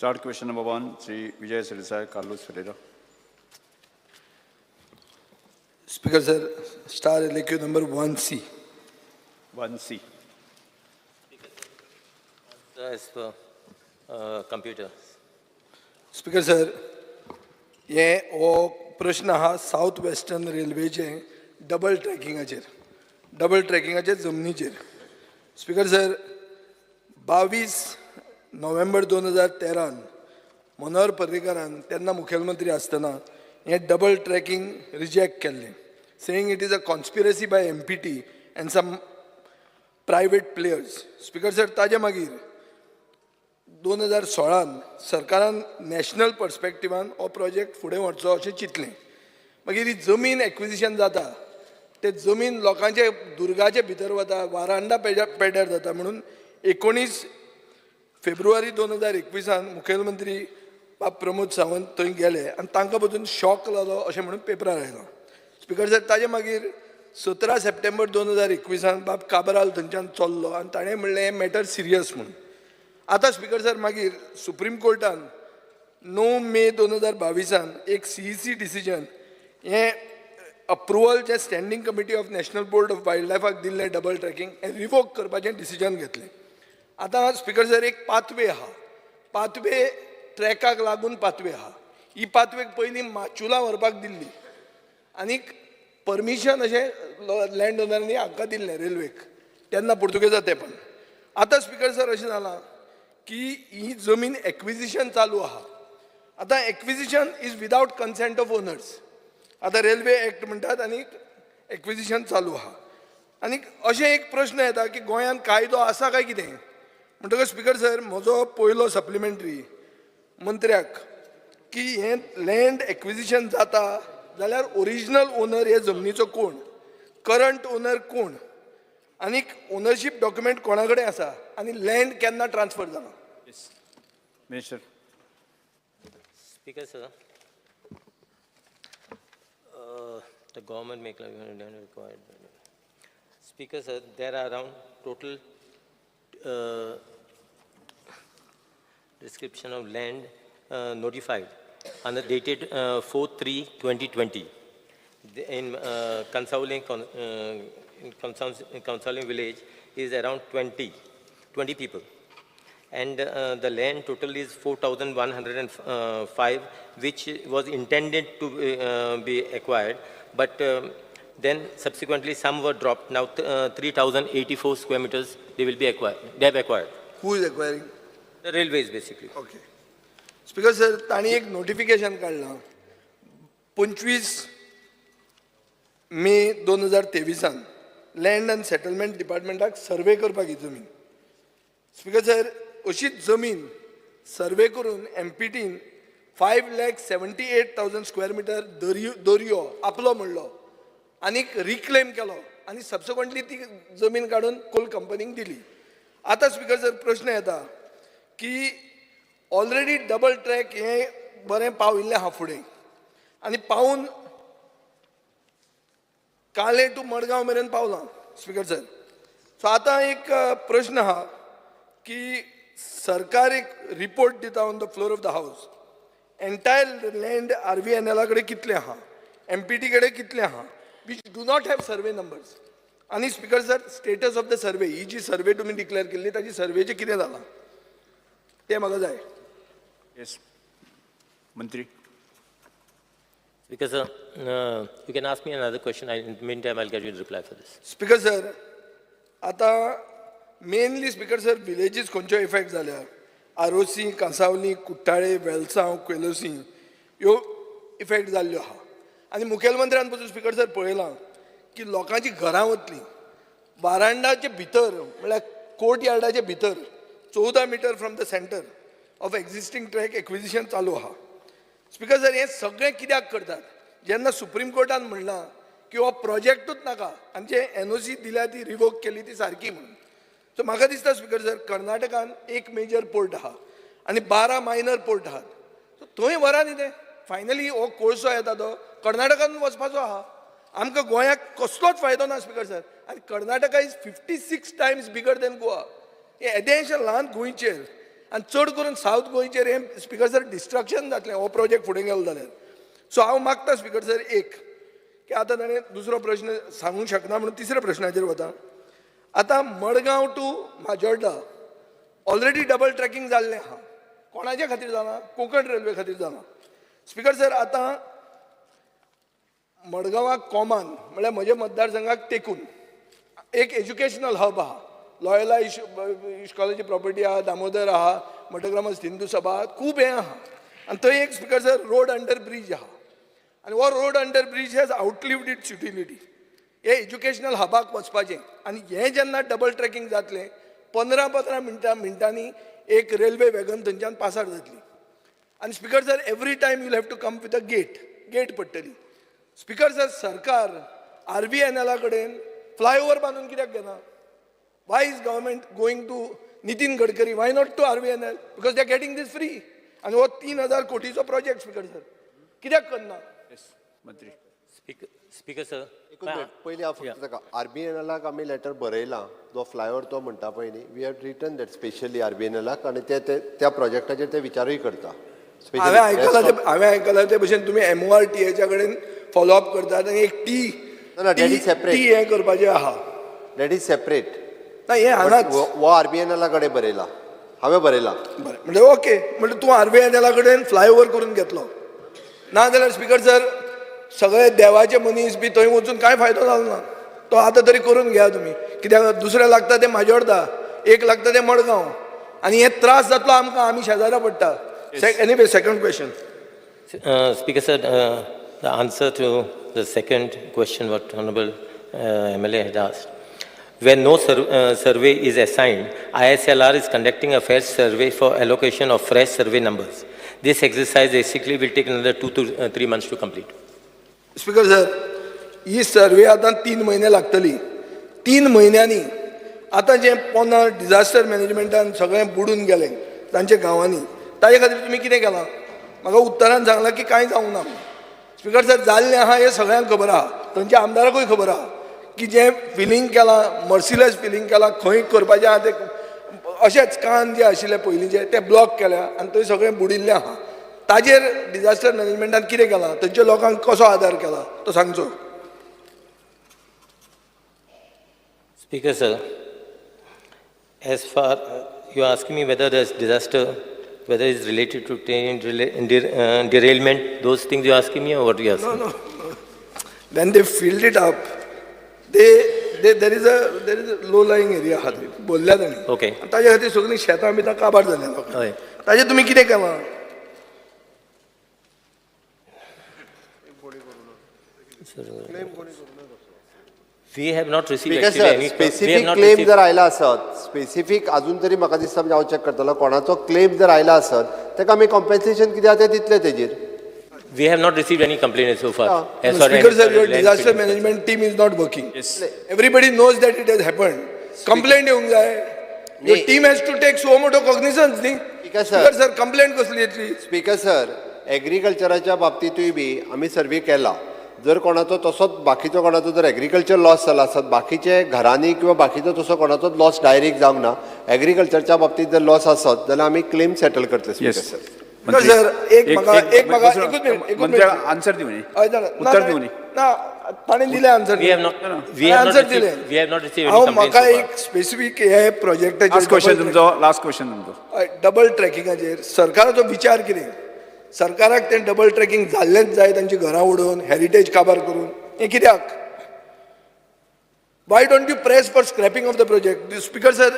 Start question number 1, Sri Vijay Sirisai, Carlos Ferreira. Speaker sir, star LQ number 1C. 1C. As per computer. Speaker sir, ये हो प्रश्न हा south western रेल्वेचे double ट्रॅकिंगाचेर जमनीचेर. Speaker sir, 22 November 2013 Manohar पर्रीकारान तेन्ना मुखेलमंत्री आसतना हे डबल ट्रॅकिंग रिजेक्ट केल्लें, saying it is a conspiracy by MPT and some private players. Speaker sir, ताजे मागीर 2016 सरकारान नॅशनल पर्स्पेक्टिवान हो प्रोजेक्ट फुडें व्हरचो अशें चिंतलें. मागीर ही जमीन एक्विजिशन जाता, ते जमीन लोकांचे दुर्गाचे भितर वता, वारांडा पेड्यार जाता म्हणून 19 फेब्रुवारी 2021 मुखेलमंत्री बाब प्रमोद सावंत थंय गेले आनी तांकां बसून शॉक जालो अशें म्हणून पेपरार आयलो. स्पीकर सर, ताजे मागीर 17 सप्टेंबर 2021 बाब काबराल थंयच्यान चल्लो आनी ताणें म्हणलें हें मॅटर सिरियस म्हणून. आतां स्पीकर सर, मागीर सुप्रीम कोर्टान 9 मे 2022 एक CEC डिसिजन हें अप्रुवल जे standing committee of national board of wild लायफाक दिल्लें डबल ट्रॅकिंग हें रिवोक करपाचें डिसिजन घेतलें. आतां स्पीकर सर, एक पाथवे आहा, पाथवे ट्रॅकाक लागून पाथवे आहा. ही पाथवेक पयलीं माचुला व्हरपाक दिल्ली आनीक परमिशन अशें लँड ओनरांनी हांकां दिल्लें रेल्वेक, तेन्ना पुर्तुगेजां तेंपान. आतां स्पीकर सर अशें जालां की ही जमीन एक्विजिशन चालू आहा. आतां acquisition is without consent of owners. आतां रेल्वे एक्ट म्हणटात आनी एक्विजिशन चालू आहा. आनीक अशें एक प्रश्न येता की गोंयांत कायदो आसा काय कितें म्हणटकच स्पीकर सर, म्हजो पयलो सप्लिमेंटरी मंत्र्याक की हें लँड एक्विजिशन जाता जाल्यार ओरिजिनल ओनर हे जमनीचो कोण, करंट ओनर कोण, आनीक ओनरशीप डॉक्युमेंट कोणा कडेन आसा आनी लँड केन्ना ट्रान्सफर जाला. Minister. Speaker sir, the government may required. Speaker sir, there are around total description of land notified and dated 4/3/2020 in Consoling village is around 20 people, and the land total is 4,105, which was intended to be acquired, but then subsequently some were dropped. Now 3,084 square meters they have acquired. Who is acquiring? The railways basically. Okay. Speaker sir, तांणी एक notification काडलां 25 मे 2023 land and settlement डिपार्टमेंटाक सर्वे करपाक ही जमीन. Speaker sir, अशीच जमीन सर्वे करून MPTन 5,78,000 square metre दर्यो आपलो म्हणलो आनीक रिक्लेम केलो आनी सबसिक्वंटली ती जमीन काडून कोल कंपनीक दिली. आतां स्पीकर सर, प्रश्न येता की ऑलरेडी डबल ट्रॅक हें बरें पाविल्लें आहा फुडें आनी पावून काले टू मडगांव मेरेन पावलां. स्पीकर सर, सो आतां एक प्रश्न आहा की सरकार एक रिपोर्ट दिता on the floor of the house. Entire land RVNL कडेन कितलें आहा, MPT कडेन कितलें आहा, which do not have survey numbers. आनी speaker sir, status of the survey, ही जी सर्वे तुमी डिक्लेअर केल्ली ताची सर्वेचें कितें जालां तें म्हाका जाय. Yes. Mantri. Speaker sir, you can ask me another question. In the meantime, I'll get you to reply for this. Speaker sir, आतां मेनली स्पीकर सर विलेजीस खंयच्यो इफेक्ट जाल्या, आरोसी, कांसावली, कुट्टाळे, वेलसांव, क्वेलोसी ह्यो इफेक्ट जाल्ल्यो आहा. आनी मुखेलमंत्र्यान पसून स्पीकर सर पळयलां की लोकांची घरां वतलीं, वारांडाचे भितर म्हळ्यार कोर्ट यार्डाचे भितर 14 metre from the centre of existing track acquisition चालू आहा. स्पीकर सर, हें सगळें कित्याक करतात जेन्ना सुप्रीम कोर्टान म्हणलां की हो प्रोजेक्टूच नाका आनी जे NOC दिल्या ती रिवोक केली ती सारकी म्हणून. सो म्हाका दिसता स्पीकर सर, कर्नाटकान एक मेजर पोर्ट आहा आनी 12 मायनर पोर्ट आहात. सो थंय व्हरा न्ही तें. फायनली हो कोळसो येता तो कर्नाटकान वचपाचो आहा. आमकां गोंयाक कसलोच फायदो ना स्पीकर सर. आनी Karnataka is 56 Times bigger than Goa. हे येदेशें ल्हान गोंयचेर आनी चड करून सावथ गोंयचेर हें स्पिकर सर डिस्ट्रक्शन जातलें हो प्रोजेक्ट फुडें गेलो जाल्यार. सो हांव मागता स्पिकर सर एक की आतां ताणें दुसरो प्रश्न सांगूंक शकना म्हणून तिसऱ्या प्रश्नाचेर वता. आतां Madgaon to Majorda already double tracking जाल्लें आहा. कोणाच्या खातीर जालां? कोंकण रेल्वे खातीर जालां. स्पिकर सर आतां मडगांवाक कॉमन म्हळ्यार म्हज्या मतदारसंघाक तेकून एक एज्युकेशनल हब आहा. लॉयला इश्कॉलाची प्रॉपर्टी आहा, दामोदर आहा, मठग्रामस्थ हिंदू सभा खूब हें आहा. आनी थंय एक speaker sir road under bridge आहा. आनी हो road under bridge has outlived its utility. हे एज्युकेशनल हबाक वचपाचें आनी हें जेन्ना डबल ट्रॅकिंग जातलें 15 मिनटांनी एक रेल्वे वॅगन थंयच्यान पासार जातली. आनी speaker sir every time you'll have to come with a gate पडटली. स्पिकर सर सरकार RVNL कडेन फ्लायओव्हर बांदून कित्याक घेना? Why is government going to Nitin Gadkari? Why not to RVNL? Because they are getting these free. आनी हो 3000 कोटीचो प्रोजेक्ट स्पिकर सर कित्याक करना? मंत्री. Speaker, sir. पयलीं हांव फक्त ताका RBNLाक आमी लेटर बरयलां जो फ्लायओव्हर तो म्हणटा पळय न्ही, we have written that specially RBNLाक आनी ते त्या प्रोजेक्टाचेर ते विचारूय करता. हांवें आयकलां ते भशेन तुमी MORTAच्या कडेन फॉलोअप करतात आनी एक टी हें करपाचें आहा. That is separate. ना हें हांगाच हो RBNLा कडेन बरयला, हांवें बरयला. बरें म्हणजे ओके म्हणजे तूं RBNL कडेन फ्लायओव्हर करून घेतलो ना जाल्यार स्पिकर सर सगळे देवाचे मनीस बी थंय वचून कांय फायदो जालो ना. तो आतां तरी करून घ्या तुमी. कित्याक दुसरें लागता ते माजोड्डा, एक लागता ते मडगांव आनी हे त्रास जातलो आमकां. आमी शेजारा पडटा. Anyway second question. Speaker, sir, the answer to the second question what Honorable MLA had asked. When no survey is assigned, ISLR is conducting a fresh survey for allocation of fresh survey numbers. This exercise basically will take another 2 to 3 months to complete. Speaker sir ही survey आतां 3 म्हयने लागतली. 3 म्हयन्यांनी आतां जे पोना disaster मॅनेजमेंटान सगळें बुडून गेलें तांच्या गांवांनी ताजे खातीर तुमी कितें केलां? म्हाका उत्तरान सांगलां की कांय जावंक ना. स्पिकर सर जाल्लें आहा हें सगळ्यांक खबर आहा, थंयच्या आमदाराकूय खबर आहा की जें फिलींग केलां, मर्सिलेस फिलींग केलां, खंय करपाचें आहा तें अशेंच कान जे आशिल्ले पयलींचे ते ब्लॉक केल्या आनी थंय सगळें बुडिल्लें आहा. ताजेर डिजास्टर मॅनेजमेंटान कितें केलां? थंयच्या लोकांक कसो आदार केला तो सांगचो. Speaker, sir, as far you are asking me whether this disaster, whether it's related to train derailment, those things you are asking me, or what you are asking? No. When they filled it up, there is a low lying area आहा थंय बोल्ल्या तांणी. Okay. ताजे खातीर सगळीं शेतां बितां काबार जाल्या लोकांक. हय. ताजेर तुमी कितें केलां? We have not received Because actually any. Specific claim जर आयला आसत, स्पेसिफीक अजून तरी म्हाका दिसता म्हणजे हांव चॅक करतलो, कोणाचो क्लेम जर आयला आसत ताका आमी कॉम्पेन्सेशन कितें आहा तें दितले तेजेर. We have not received any complaint so far. As far Speaker as sir, your land disaster filling. management team is not working. Yes. Everybody knows that it has happened. Complaint येवंक जाय. Your team has to take so much cognizance न्ही. Speaker sir, complaint कसली येतली? Speaker sir, एग्रीकल्चराच्या बाबतींतूय बी आमी सर्वे केला. जर कोणाचो तसोच बाकीचो कोणाचो जर एग्रीकल्चर लॉस जाला आसत, बाकीचे घरांनी किंवा बाकीचो तसो कोणाचोच लॉस डायरेक्ट जावंक ना, एग्रीकल्चरच्या बाबतींत जर लॉस आसत जाल्यार आमी क्लेम सेटल करतले. Speaker sir. सर एक आन्सर दिवं न्ही, उत्तर दिवं न्ही. ना ताणें दिलें answer. We have not received any हांव complaints म्हाका so far. एक स्पेसिफीक हे प्रोजेक्टाचेर लास्ट क्वेश्चन तुमचो. डबल ट्रॅकिंगाचेर सरकाराचो विचार कितें? सरकाराक तें डबल ट्रॅकिंग जाल्लेंच जाय, तांची घरां उडोवन हेरिटेज काबार करून, हें कित्याक? Why don't you press for scrapping of the project? Speaker sir,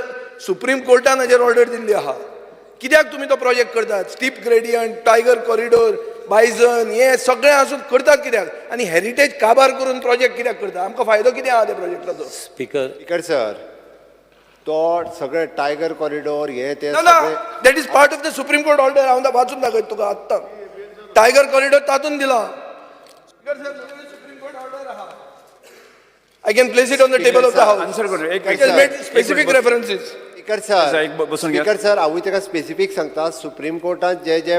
supreme कोर्टान हाजेर ऑर्डर दिल्ली आहा. कित्याक तुमी तो प्रोजेक्ट करतात? Steep gradient, tiger corridor, bison हें सगळें आसून करतात कित्याक? आनी हेरिटेज काबार करून प्रोजेक्ट कित्याक करता? आमकां फायदो कितें आहा त्या प्रोजेक्टाचो? Speaker, सर, तो सगळे टायगर कॉरिडोर हे ते that is part of the supreme court order. हांव वाचून दाखयता तुका आत्तां. टायगर कॉरिडोर तातूंत दिला. सुप्रीम कोर्ट ऑर्डर आहा. I can place it on the table of the house. Answer करूं. I can make specific references. Speaker sir, हांवूय ताका स्पेसिफीक सांगता, सुप्रीम कोर्टान जे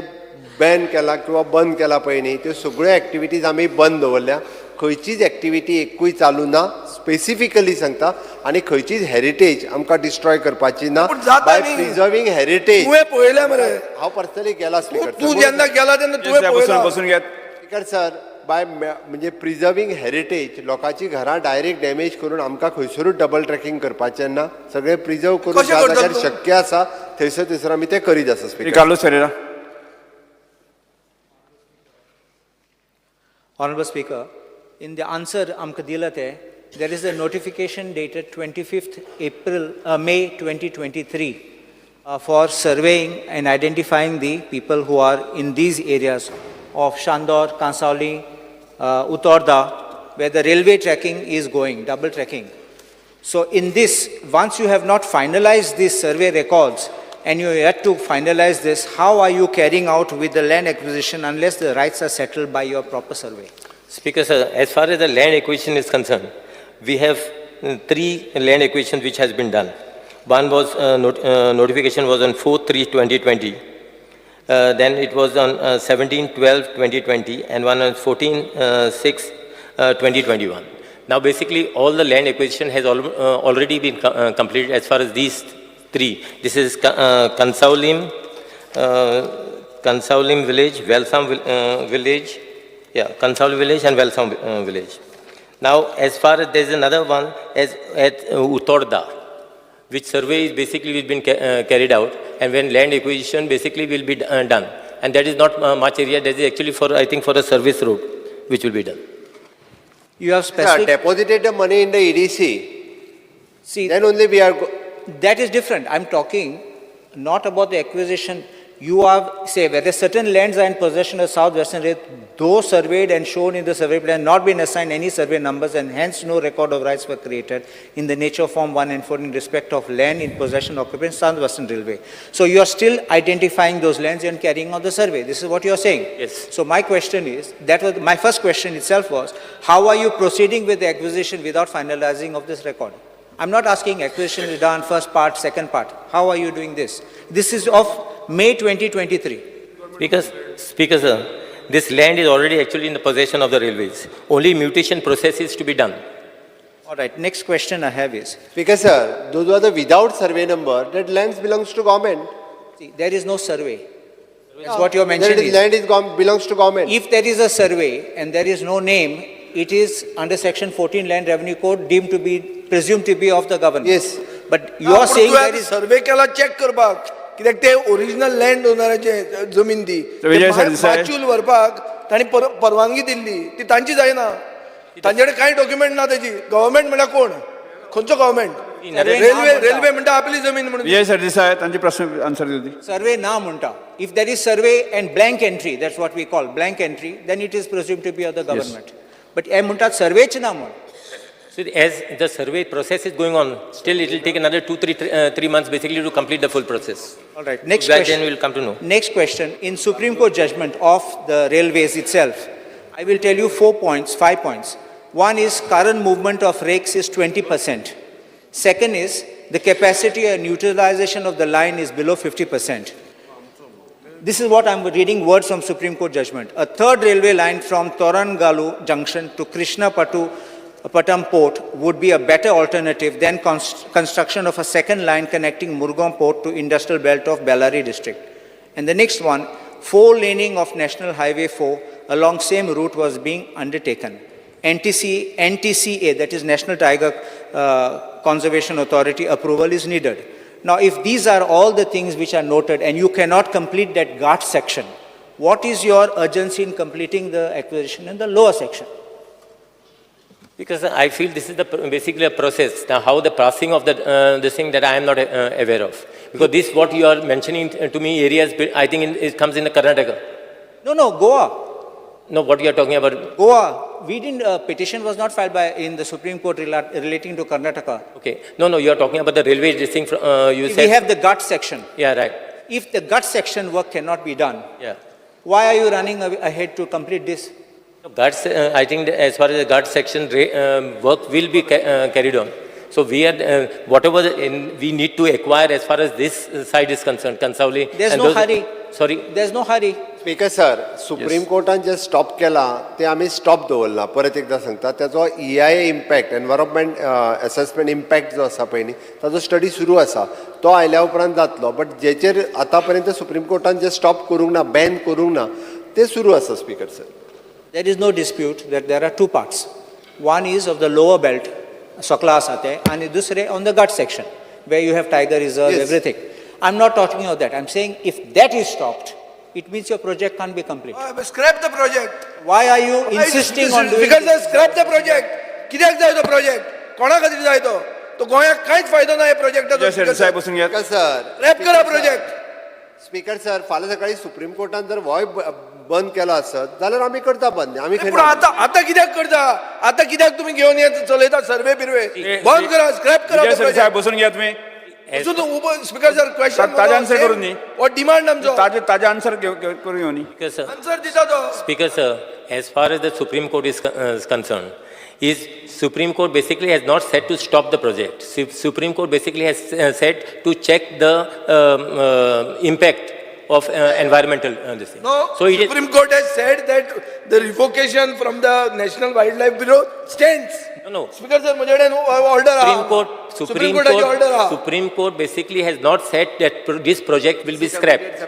बॅन केला किंवा बंद केला पळय न्ही, त्यो सगळ्यो एक्टिविटीज आमी बंद दवरल्या. खंयचीच एक्टिविटी एकूय चालू ना स्पेसिफिकली सांगता आनी खंयचीच हेरिटेज आमकां डिस्ट्रॉय करपाची ना पूण जाता बाय न्ही. प्रिजर्विंग हेरिटेज तुवें पळयलें मरे हांव पर्सनली गेला तूं जेन्ना गेला तेन्ना तुवें पळयलां बसून घेत स्पीकर सर बाय म्हणजे प्रिजर्विंग हेरिटेज लोकांची घरां डायरेक्ट डॅमेज करून आमकां खंयसरूच डबल ट्रॅकिंग करपाचें ना सगळें प्रिजर्व करून कशें ज्या करतात जाग्यार तूं? शक्य आसा थंयसर आमी तें करीत आसा speaker Carlos Ferreira. Honorable Speaker, in the answer amka dilate, there is a notification dated 25th May 2023 for surveying and identifying the people who are in these areas of Shandor, Kansauli, Uttorda, where the railway tracking is going, double tracking. So in this, once you have not finalized these survey records and you are yet to finalize this, how are you carrying out with the land acquisition unless the rights are settled by your proper survey? Speaker, sir, as far as the land acquisition is concerned, we have 3 land acquisitions which has been done. One was notification was on 4/3/2020. Then it was on 17/12/2020 and one on 14/6/2021. Now basically all the land acquisition has already been completed as far as these 3. This is Kansaulim village, Welsam village, Kansaulim village and Welsam village. Now as far as there is another one as at Uttorda, which survey is basically been carried out, and when land acquisition basically will be done, and that is not much area. That is actually for, I think, for a service road which will be done. You have specific... deposited the money in the EDC. See, Then only we are that is different. I'm talking not about the acquisition. You are, say, whether certain lands are in possession of Southwestern Rail, those surveyed and shown in the survey plan, not been assigned any survey numbers, and hence no record of rights were created in the nature of Form 1 in respect of land in possession of occupants Southwestern Railway. So you are still identifying those lands and carrying out the survey. This is what you are saying. Yes. So my question is, that was my first question itself was, how are you proceeding with the acquisition without finalizing of this record? I'm not asking acquisition is done, first part, second part. How are you doing this? This is of May 2023. Speaker, sir, this land is already actually in the possession of the railways. Only mutation process is to be done. All right, next question I have is, Speaker sir, those are the without survey number, that lands belongs to government. see, there is no survey. That's what you're mentioning. That is, land is belongs to government. If there is a survey and there is no name, it is under section 14 Land Revenue Code deemed to be, presumed to be of the government. Yes. But you are saying there is... सर्वे केला check करपाक कित्याक ते original land ओनराचे जमीन दी विजय सरदेसाई. माचूल व्हरपाक तांणी परवानगी दिल्ली ती तांची जायना तांचे कडेन कांय डॉक्युमेंट ना तेजी गव्हर्मेंट म्हणल्यार कोण खंयचो गव्हर्मेंट रेल्वे म्हणटा आपली जमीन म्हणून विजय सरदेसाई तांचे प्रश्न आन्सर दिवची. Survey na munta. If there is survey and blank entry, that's what we call blank entry, then it is presumed to be of the government. But I munta survey ch na mun. So as the survey process is going on, still it will take another 3 months basically to complete the full process. All right, next Then question. we will come to know. Next question. In Supreme Court judgment of the railways itself, I will tell you 5 points. One is current movement of rakes is 20%. Second is the capacity and utilization of the line is below 50%. This is what I'm reading words from Supreme Court judgment. A third railway line from Torangalu Junction to Krishnapattam Port would be a better alternative than construction of a second line connecting Murgaon Port to industrial belt of Bellary district. And the next one, 4-laning of National Highway 4 along same route was being undertaken. NTCA, that is National Tiger Conservation Authority approval is needed. Now, if these are all the things which are noted and you cannot complete that Ghat section, what is your urgency in completing the acquisition in the lower section? Because I feel this is basically a process. Now, how the passing of this thing that I am not aware of. Because this, what you are mentioning to me, areas, I think it comes in the Karnataka. No, Goa. No, what you are talking about? Goa. We didn't, petition was not filed in the Supreme Court relating to Karnataka. Okay. No, you are talking about the railway thing. You said. We have the Ghat section. Yeah, right. If the Ghat section work cannot be done, Yeah. why are you running ahead to complete this? Guards, I think that as far as the guard section work will be carried on. So we are, whatever we need to acquire as far as this side is concerned, Kansauli. There's no hurry. Sorry? There's no hurry. Speaker sir, supreme कोर्टान जे stop केला ते आमी stop दवरला. परत एकदा सांगता, त्याचो EIA impact, environment assessment impact जो आसा पळय न्ही, ताजो स्टडी सुरू आसा. तो आयल्या उपरांत जातलो. बट जेचेर आतां पर्यंत सुप्रीम कोर्टान जे स्टॉप करूंक ना, बॅन करूंक ना, ते सुरू आसा speaker sir. There is no dispute that there are two parts. One is of the lower belt, Sakla Asate, and dusre on the gut section, where you have tiger reserve, Yes. everything. I'm not talking about that. I'm saying if that is stopped, it means your project can't be complete. Scrap the project. Why are you insisting on doing because this? Scrap the project. कित्याक जाय तो project? कोणा खातीर जाय तो? तो गोंयाक कांयच फायदो ना या प्रोजेक्टाचो. जय सरदेसाय बसून घ्या. स्पीकर सर, स्क्रॅप करा प्रोजेक्ट. स्पीकर सर, फाल्यां सकाळी सुप्रीम कोर्टान जर होय बंद केलो आसत जाल्यार आमी करता बंद. आमी पूण आतां कित्याक करता? आतां कित्याक तुमी घेवन येत चलयता सर्वे बिर्वे? बंद करा, स्क्रॅप करा जय तो सरदेसाय प्रोजेक्ट. बसून घ्या तुम्ही. स्पीकर सर, क्वेश्चन ताजे आन्सर करून दी. व्हॉट डिमांड आमचो? ताजे आन्सर करून येऊ न्ही. Speaker, sir. आन्सर दिता तो. Speaker, sir, as far as the Supreme Court is concerned, Supreme Court basically has not said to stop the project. Supreme Court basically has said to check the impact of environmental this thing. No, So it is, Supreme Court has said that the revocation from the National Wildlife Bureau stands. no. Speaker sir, मुझे order Supreme Court, Supreme Court basically has not said that this project will be scrapped.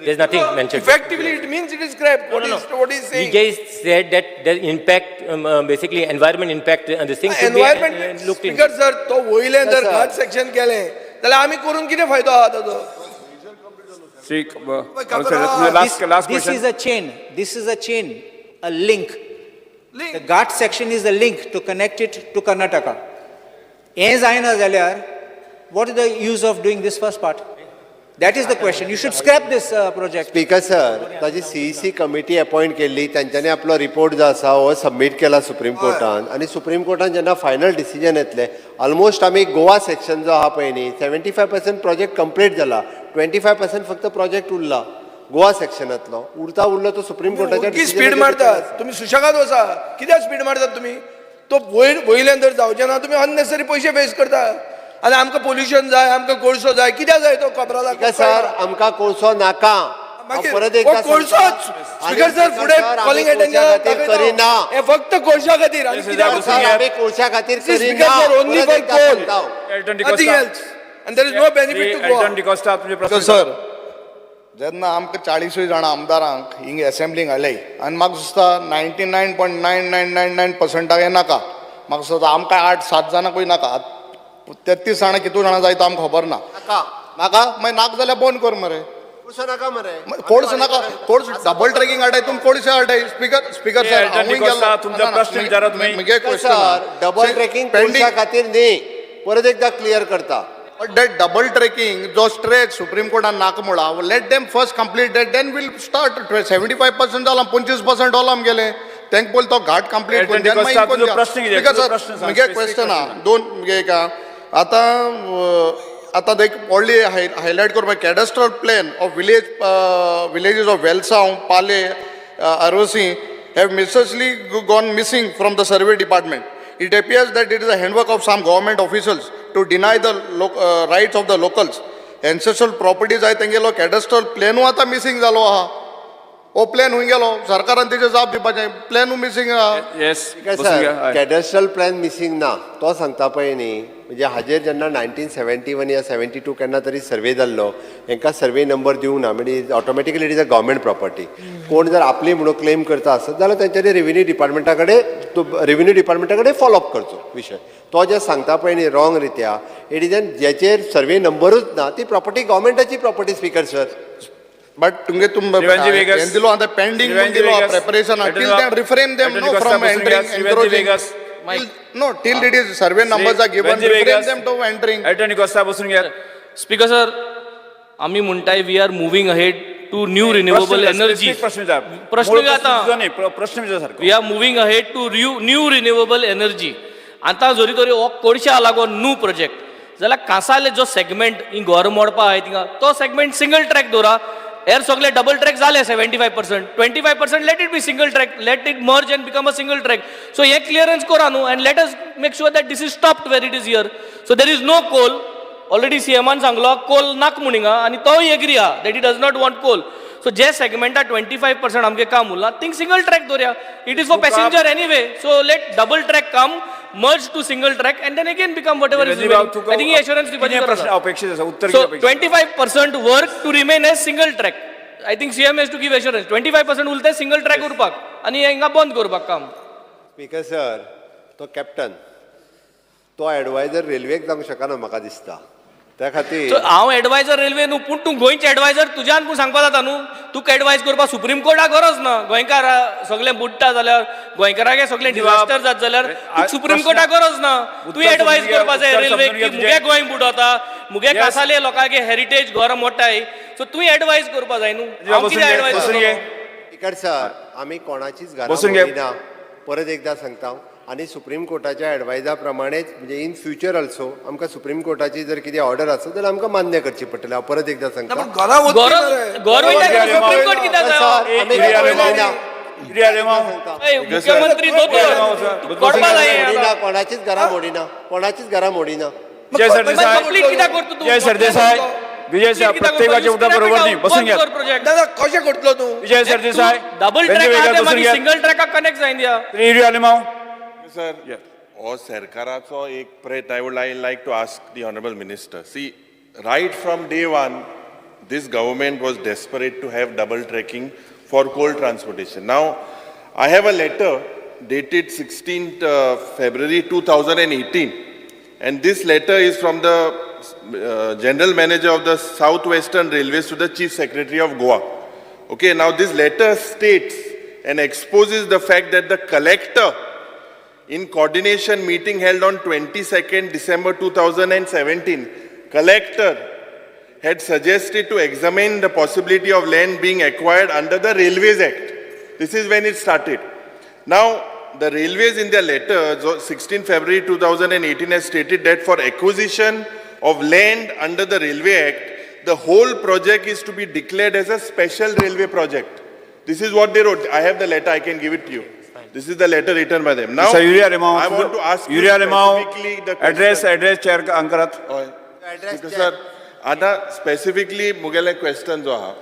There's nothing mentioned. Effectively, it means it is scrapped. What is He saying? just said that the impact, basically environment impact, this thing should Environment. be looked Speaker into. sir, तो वयले जर sir. घाट section केले, जाल्यार आमी करून कितें फायदो आहा ताचो? Shri This, last this question. is a chain. This is a chain, a link. The Link. Ghat section is the link to connect it to Karnataka. As Aina Zalyar, what is the use of doing this first part? That is the question. You should scrap this project. Speaker sir, ताजी CEC committee appoint केल्ली, तांच्यांनी आपलो report जो आसा हो submit केला supreme कोर्टान. आनी supreme कोर्टान जेन्ना फायनल डिसिजन येतलें, ऑलमोस्ट आमी गोवा सेक्शन जो आहा पळय न्ही, 75% प्रोजेक्ट कंप्लीट जाला. 25% फक्त प्रोजेक्ट उरला गोवा सेक्शनांतलो. उरलो तो सुप्रीम कोर्टाच्या की स्पीड मारतात तुम्ही सुशेगाद वसा. कित्याक स्पीड मारतात तुम्ही? तो वयल्यान जर जावचे ना, तुम्ही अननेसरी पयशे वेस्ट करता. आनी आमकां पोल्युशन जाय, आमकां कोळसो जाय, कित्याक जाय तो कोपराला? सर, आमकां कोळसो नाका. परत एकदा कोळसोच. स्पीकर सर, फुडें कॉलिंग अटेंडन्स करिना. हे फक्त कोळशा खातीर. आनी कित्याक आमी कोळशा खातीर speaker sir, only for coal, nothing else. And there is no benefit to Elton D'Costa तुमचे प्रश्न. सर, जेन्ना आमकां 40 जाणां आमदारांक हिंग असेंब्लीक घाले आनी म्हाका दिसता 99.9999% हे नाका. म्हाका दिसता आमकां 8-7 जाणांकूय नाका. 33 जाणां कितू जाणां जाय तो आमकां खबर ना. नाका मागीर नाका जाल्यार बंद कर मरे. कोळसो नाका मरे. कोळसो नाका. कोळसो डबल ट्रॅकिंग हाडाय तुमी कोळशे हाडाय. स्पीकर सर, एल्टन डिकोस्टा तुमचा प्रश्न विचारा तुम्ही. म्हगे सर, डबल ट्रेकिंग कोळशा खातीर न्ही. परत एकदा क्लियर करता. That double trekking, जो stretch Supreme Court and Nakamura, let them first complete that, then we'll start. 75% जाला, 25% होला आमगेले. Thankful तो घाट complete करून then मागीर कोण घ्या. Because sir, मुगे question हा, दोन मुगे का, आता देख व्हडली हायलाइट करपाक cadastral plan of villages of Welsaung, Pale, Arosi have mysteriously gone missing from the survey department. It appears that it is a handwork of some government officials to deny the rights of the locals. Ancestral properties आय तेंगेलो cadastral plan आता missing जालो आहा. ओ plan हुंय गेलो. सरकारान तेजे जाप दिवपाचें. प्लॅनू मिसिंग आहा. येस बसून सर, घ्या. कॅडस्ट्रल प्लॅन मिसिंग ना तो सांगता पळय न्ही. म्हणजे हाजेर जेन्ना 1971 या 72 केन्ना तरी सर्वे जाल्लो, हांकां सर्वे नंबर दिवंक ना. म्हणजे automatically it is a government property. कोण जर आपली म्हणून क्लेम करता आसत जाल्यार तेंच्यांनी रेव्हेन्यू डिपार्टमेंटा कडेन फॉलो अप करचो विशय. तो जे सांगता पळय न्ही रॉंग रित्या, इट इज जेचेर सर्वे नंबरूच ना ती प्रॉपर्टी गव्हर्मेंटाची प्रॉपर्टी. स्पीकर सर, बट तुमगे दिलो आता पेंडिंग दिलो preparation till then refrain them no from entering encroaching. No, till it is survey numbers are given, refrain them to entering. Elton D'Costa बसून घ्या. स्पीकर सर, आम्ही म्हणटाय we are moving ahead to new renewable energy. प्रश्न विचार. प्रश्न आता प्रश्न विचार सारको. We are moving ahead to new renewable energy. आतां जरी तरी हो कोळशा लागून न्यू प्रोजेक्ट जाल्यार कांसाले जो सेगमेंट ही घर मोडपा आहाय थिंगा तो सेगमेंट सिंगल ट्रॅक दवरा. हेर सगळे डबल ट्रॅक जाले 75%. 25% let it be single track, let it merge and become a single track. So हे clearance करा न्हू and let us make sure that this is stopped where it is here. So there is no coal. Already CMan सांगलो coal नाक म्हणिंगा आणि तोय agree हा that he does not want coal. So जे सेगमेंटा 25% आमगे काम उरला थिंग सिंगल ट्रॅक दवरया. It is for passenger anyway, so let double track come merge to single track and then again become whatever is remaining. I think he assurance दिवपाची गरज प्रश्न आसा. अपेक्षित आसा उत्तर So कितें अपेक्षित? 25% work to remain as single track. I think CM has to give assurance. 25% उरते single track उरपाक आणि हिंगा बंद करपाक काम. स्पीकर सर, तो कॅप्टन तो एडवायझर रेल्वेक जावंक शकना म्हाका दिसता. त्या खातीर So हांव एडवायझर रेल्वे न्हू, पूण तूं गोंयचे एडवायझर तुज्यान पूण सांगपा जाता न्हू. तुका एडवायज करपाक सुप्रीम कोर्टाक गरज ना. गोंयकार सगळें बुडटा जाल्यार, गोंयकारांक सगळें डिजास्टर जाता जाल्यार सुप्रीम कोर्टाक गरज ना. तूं एडवायज करपा जाय रेल्वे की मुगे गोंय बुडवता, मुगे कासाले लोकांगे हेरिटेज घर मोडटाय. सो तुवें एडवायज करपा जाय न्हू. हांव कितें एडवायज करतलों? स्पीकर सर, आमी कोणाचीच घरां बसून घे. मोडिना. परत एकदा सांगता, आणि सुप्रीम कोर्टाच्या एडवायजा प्रमाणेच म्हणजे इन फ्युचर ऑल्सो आमकां सुप्रीम कोर्टाची जर कितें ऑर्डर आसत जाल्यार आमकां मान्य करची पडटली. हांव परत एकदा सांगता, घरा वचपी मरे. गव्हर्नमेंटाक सुप्रीम कोर्ट कित्याक जायो? आमी ए, मुख्यमंत्री दोतोर कोर्टा जाय. मोडिना, कोणाचीच घरां मोडिना, कोणाचीच घरां मोडिना. विजय सरदेसाय, कंप्लीट कित्याक करता तूं? विजय सरदेसाय, विजय सर प्रत्येकाचे उठा बरोबर नाही. बसून घ्या. प्रोजेक्ट दादा कशें करतलो तूं? विजय सरदेसाय, डबल वेगळे ट्रॅक वेगळे बसून घ्या. सिंगल ट्रॅकाक कनेक्ट जायन दिया. रिव्ह्यू आले माव. सर, हो सरकाराचो एक प्रयत्न. I would like to ask the Honorable Minister. See, right from day one, this government was desperate to have double tracking for coal transportation. Now, I have a letter dated 16th February 2018, and this letter is from the General Manager of the Southwestern Railways to the Chief Secretary of Goa. Okay, now this letter states and exposes the fact that the collector, in coordination meeting held on 22nd December 2017, collector had suggested to examine the possibility of land being acquired under the Railways Act. This is when it started. Now, the Railways in their letter, 16 February 2018, has stated that for acquisition of land under the Railway Act, the whole project is to be declared as a special railway project. This is what they wrote. I have the letter, I can give it to you. This is the letter written by them. Now, Sir, Uriya Limau, I want to ask you Uriya Limau, specifically the question. address chair अंकरात. Because sir, आता specifically मुगेले question जो हा,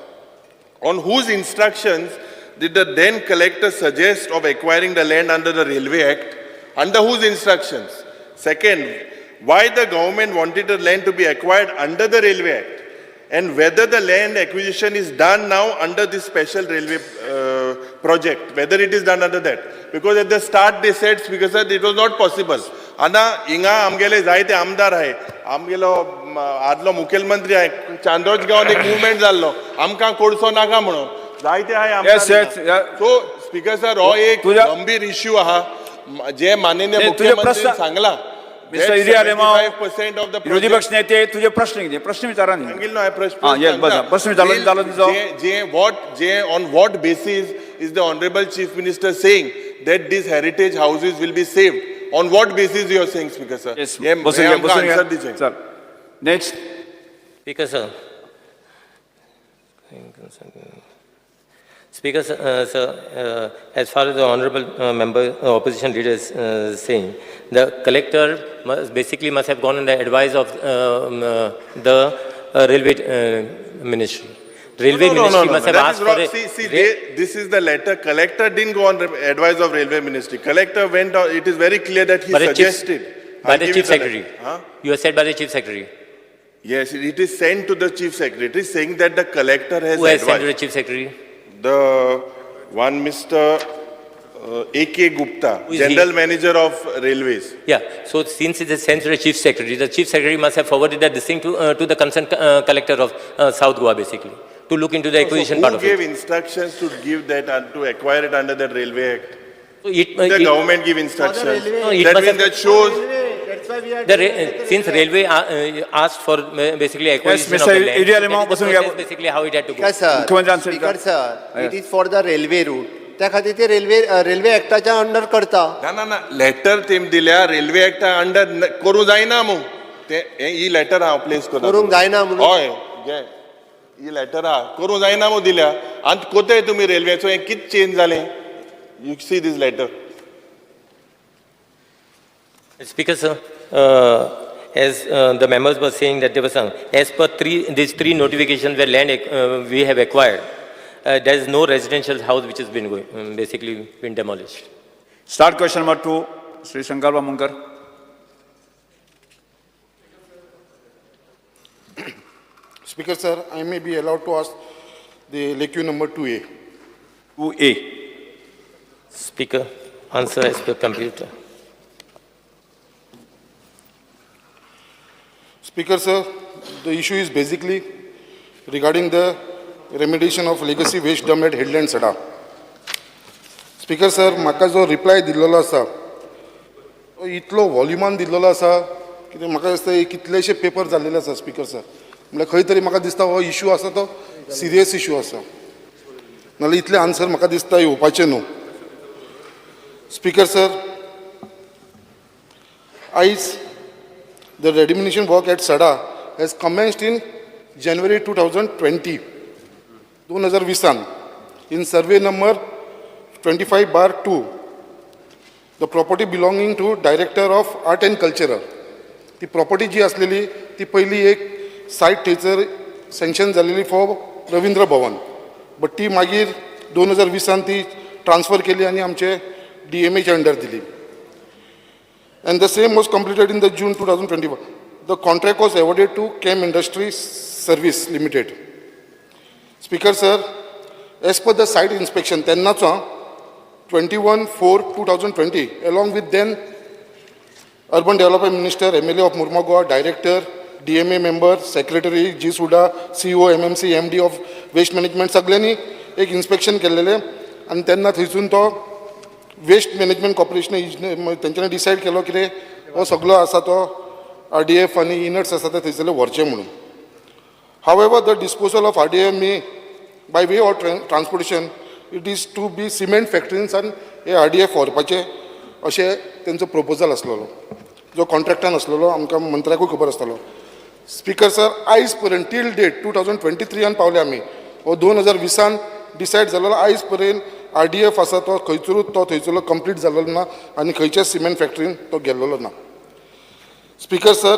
on whose instructions did the then collector suggest of acquiring the land under the Railway Act? Under whose instructions? Second, why the government wanted the land to be acquired under the Railway Act? And whether the land acquisition is done now under this special railway project, whether it is done under that. Because at the start they said, because it was not possible. आता हिंगा आमगेले जायते आमदार आहे, आमगेलो आदलो मुखेलमंत्री आहे, चांदोच गावात एक मुवमेंट जाल्लो, आमकां कोडसो नाका म्हणून जायते आहे आमदार. सो स्पीकर सर, हो एक गंभीर इश्यू आहा जे माननीय मुख्यमंत्र्यांनी सांगला. Mister Uriya Limau, 75% of the विरोधी पक्ष नेते तुझे प्रश्न किती? प्रश्न विचारा न्ही. सांगितलं आहे प्रश्न. प्रश्न विचारलो on what basis is the honorable chief minister saying that these heritage houses will be saved? On what basis you are saying, speaker sir? Yes, हे आमकां answer दिचे. Sir next. Speaker sir. Speaker sir, as far as the honorable member opposition leader is saying, the collector must have gone on the advice of the railway ministry. Railway ministry must have asked for it. See, this is the letter. Collector didn't go on the advice of railway ministry. Collector went on. It is very clear that he suggested. By the chief secretary. You have said by the chief secretary. Yes, it is sent to the chief secretary saying that the collector has Who has sent advised. to the chief secretary? The one Mr. A.K. Gupta, Who is General he? Manager of Railways. Yeah, so since it is sent to the chief secretary must have forwarded that this thing to the concerned collector of South Goa basically, to look into the acquisition part Who of gave it. instructions to give that and to acquire it under that Railway Act? So it, The government give instructions. No, it That must means have- that shows. That's why we are since railway asked for basically acquisition Mr. of the land, Uriya that Limau, is the बसून process घ्या. basically how it had to go. Speaker sir, Speaker sir, it is for the railway route. त्या खातीर ते railway ऍक्टाच्या under करता. ना letter तेम दिल्या railway act under करूं जायना मग ते ही लेटर हांव प्लेस करता. करूंक जायना म्हणून. हय घे ही लेटर हा करूं जायना मग दिल्या आनी कोताय तुमी रेल्वेचो हें कितें चेंज जालें? You see this letter. Speaker sir, as the members were saying that there was some, as per these three notifications where land we have acquired, there is no residential house which has been basically been demolished. Start question number 2, Sri Shankar Bamunkar. Speaker, sir, I may be allowed to ask the LAQ number 2A. 2A. Speaker, answer as per computer. Speaker, sir, the issue is basically regarding the remediation of legacy waste dump at Headland Sada. Speaker, sir, म्हाका जो reply दिल्लो आसा तो इतलो वॉल्युमान दिल्लो आसा कितें म्हाका दिसता कितलेशे पेपर जाल्लेले आसा स्पीकर सर म्हळ्यार खंय तरी म्हाका दिसता हो इशू आसा तो सिरियस इशू आसा नाल्यार इतले आन्सर म्हाका दिसता येवपाचे न्हू स्पीकर सर आयज the remediation work at Sada has commenced in January 2020 in survey number 25/2. The property belonging to Director of Art and Culture. The property जी असलेली ती पहिली एक साइट थंयसर सँक्शन जालेली फॉर रवींद्र भवन बट ती मागीर 2020 ती ट्रान्सफर केली आनी आमचे DMA च्या अंडर दिली. And the same was completed in the June 2021. The contract was awarded to Chem Industries Service Limited. Speaker, sir, as per the site inspection, 21/4/2020, along with then Urban Development Minister, MLA of Murmagaon, Director, DMA member, Secretary, G. Suda, CEO, MMC, MD of Waste Management, सगळ्यांनी एक inspection केलेले आणि त्यांना थंयसून तो waste management corporation तेंच्यांनी decide केलो कितें हो सगळो आसा तो RDF आनी इनट्स आसा ते थंयसरले व्हरचे म्हणून however the disposal of RDF may by way of transportation it is to be cement फॅक्टरींसान हे RDF व्हरपाचे अशें तेंचो प्रपोजल आसलेलो जो कॉन्ट्रॅक्टान आसलेलो आमकां मंत्र्याकूय खबर आसतालो स्पीकर सर आयज पर्यंत टील डेट 2023 पावले आमी हो 2020 डिसायड जालेलो आयज पर्यंत RDF आसा तो खंयचोच तो थंयचो कंप्लीट जाल्लो ना आनी खंयच्याच सिमेंट फॅक्टरीन तो गेल्लो ना स्पीकर सर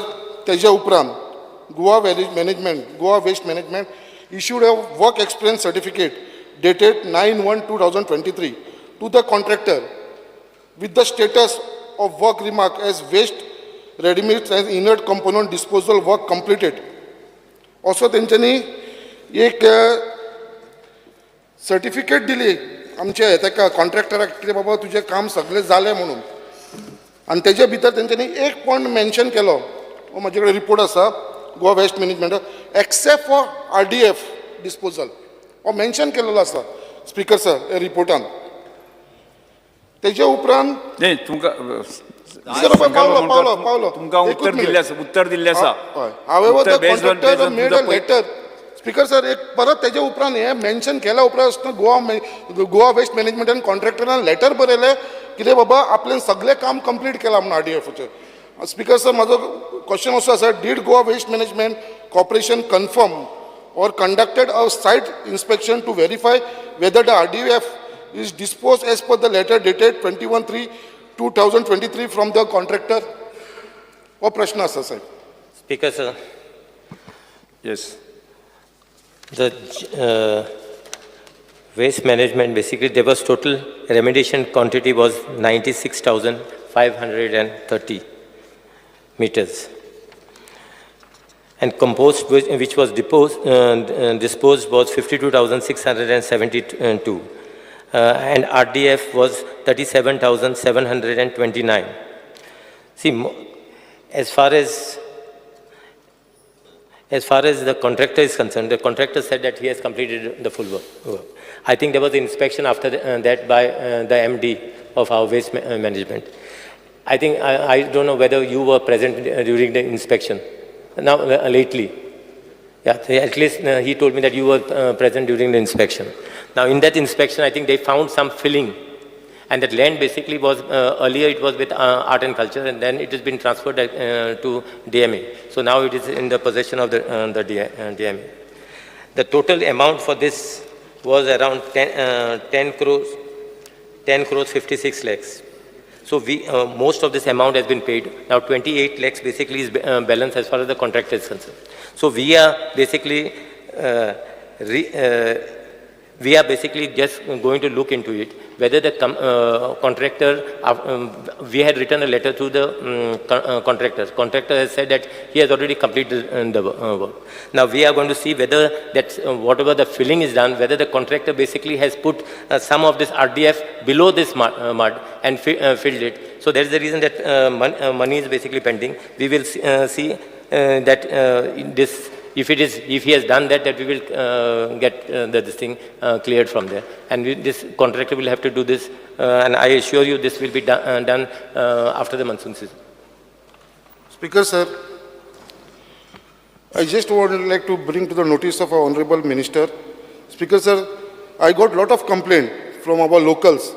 तेज्या उपरांत Goa waste management issued a work experience certificate dated 9/1/2023 to the contractor with the status of work remark as waste readymade as inert component disposal work completed असो तेंच्यांनी एक सर्टिफिकेट दिली आमचे ताका कॉन्ट्रॅक्टराक कितें बाबा तुजें काम सगळें जालें म्हणून आनी तेजे भितर तेंच्यांनी एक पॉयंट मेन्शन केलो हो म्हाजे कडेन रिपोर्ट आसा Goa waste management except for RDF disposal हो मेन्शन केलेलो आसा स्पीकर सर हे रिपोर्टान तेजे उपरांत नाही तुमकां पावलो तुमकां उत्तर दिल्लें आसा however the contractor made a letter speaker sir एक परत तेजे उपरांत हे मेन्शन केल्या उपरांत गोवा वेस्ट मॅनेजमेंटान कॉन्ट्रॅक्टरान लेटर बरयलें कितें बाबा आपल्यान सगळें काम कंप्लीट केलां म्हणून RDFचें स्पीकर सर म्हाजो क्वेश्चन असो आसा did Goa waste management corporation confirm or conducted a site inspection to verify whether the RDF is disposed as per the letter dated 21/3/2023 from the contractor? Or prashna asa sir. Speaker, sir. Yes. The waste management, basically there was total remediation quantity was 96,530 meters. And compost which was disposed was 52,672. And RDF was 37,729. See, as far as the contractor is concerned, the contractor said that he has completed the full work. I think there was an inspection after that by the MD of our waste management. I think, I don't know whether you were present during the inspection. Now, lately. Yeah, at least he told me that you were present during the inspection. Now, in that inspection, I think they found some filling. And that land basically was, earlier it was with art and culture, and then it has been transferred to DMA. So now it is in the possession of the DMA. The total amount for this was around 10 crores 56 lakhs. So most of this amount has been paid. Now 28 lakhs basically is balance as far as the contract is concerned. So we are basically We are basically just going to look into it, whether the contractor, we had written a letter to the contractor. Contractor has said that he has already completed the work. Now we are going to see whether that whatever the filling is done, whether the contractor basically has put some of this RDF below this mud and filled it. So that's the reason that money is basically pending. We will see that this. If he has done that, we will get this thing cleared from there. And this contractor will have to do this, and I assure you this will be done after the monsoon season. Speaker, sir, I just would like to bring to the notice of our Honorable Minister. Speaker, sir, I got lot of complaint from our locals.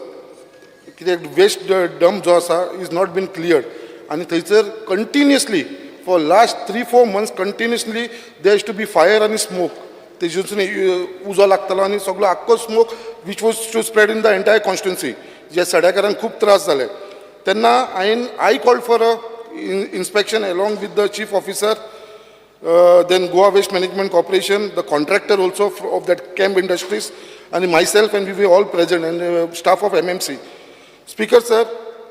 The waste dump jo asa is not been cleared. And sir, continuously, for last 3-4 months continuously there used to be fire and smoke. तेजून उजो लागतालो आनी सगळो आख्खो smoke which was to spread in the entire constituency. जे सड्याकारांक खूब त्रास जाले. तेन्ना I called for a inspection along with the chief officer, then Goa Waste Management Corporation, the contractor also of that camp industries, and myself, and we were all present, and staff of MMC. Speaker, sir,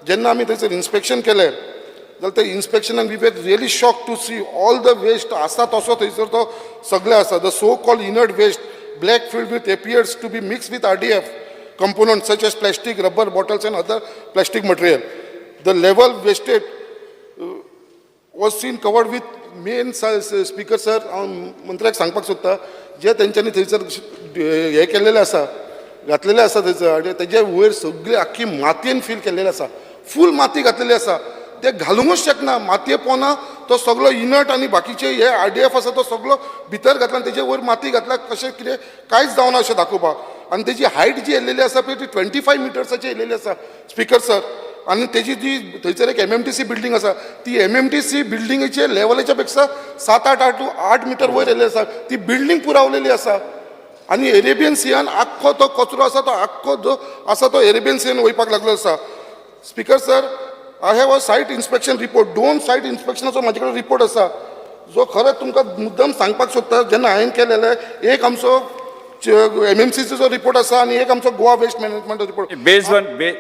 जेन्ना आमी थंयसर inspection केलें, the inspection, and we were really shocked to see all the waste asa toso thayser to sagle asa, the so called inert waste, black filled with appears to be mixed with RDF components such as plastic, rubber bottles and other plastic material. The level wasted was seen covered with main speaker, sir, मंत्र्याक सांगपाक सोदता जे तेंच्यांनी थंयसर हे केल्लेले आसा घातलेले आसा थंयसर तेजे वयर सगळी आख्खी मातयेन फील केल्लेले आसा, फूल माती घातलेली आसा. ते घालूंकच शकना, मातये पोना तो सगळो इनट आनी बाकीचे हे RDF आसा तो सगळो भितर घातला आनी तेजे वयर माती घातला, कशें कितें कांयच जावना अशें दाखोवपाक. आनी तेजी हायट जी येयलेली आसा पळय ती 25 मिटर्साची येयलेली आसा स्पिकर, सर. आनी तेजी जी थंयसर एक MMTC बिल्डींग आसा, ती MMTC बिल्डिंगेचे लेवलाच्या पेक्षा 7-8 मिटर वयर येयलेली आसा. ती बिल्डींग पुरावलेली आसा. आनी अरेबियन सियान आख्खो तो कचरो आसा तो आख्खो जो आसा तो अरेबियन सियान वयपाक लागलो आसा. Speaker, sir, I have a site inspection report, 2 site inspectionाचो म्हाजे कडेन रिपोर्ट आसा, जो खरेंच तुमकां मुद्दम सांगपाक सोदता. जेन्ना हांवें केलेले एक आमचो MMCचो रिपोर्ट आसा आनी एक आमचो गोवा वेस्ट मॅनेजमेंटचो रिपोर्ट.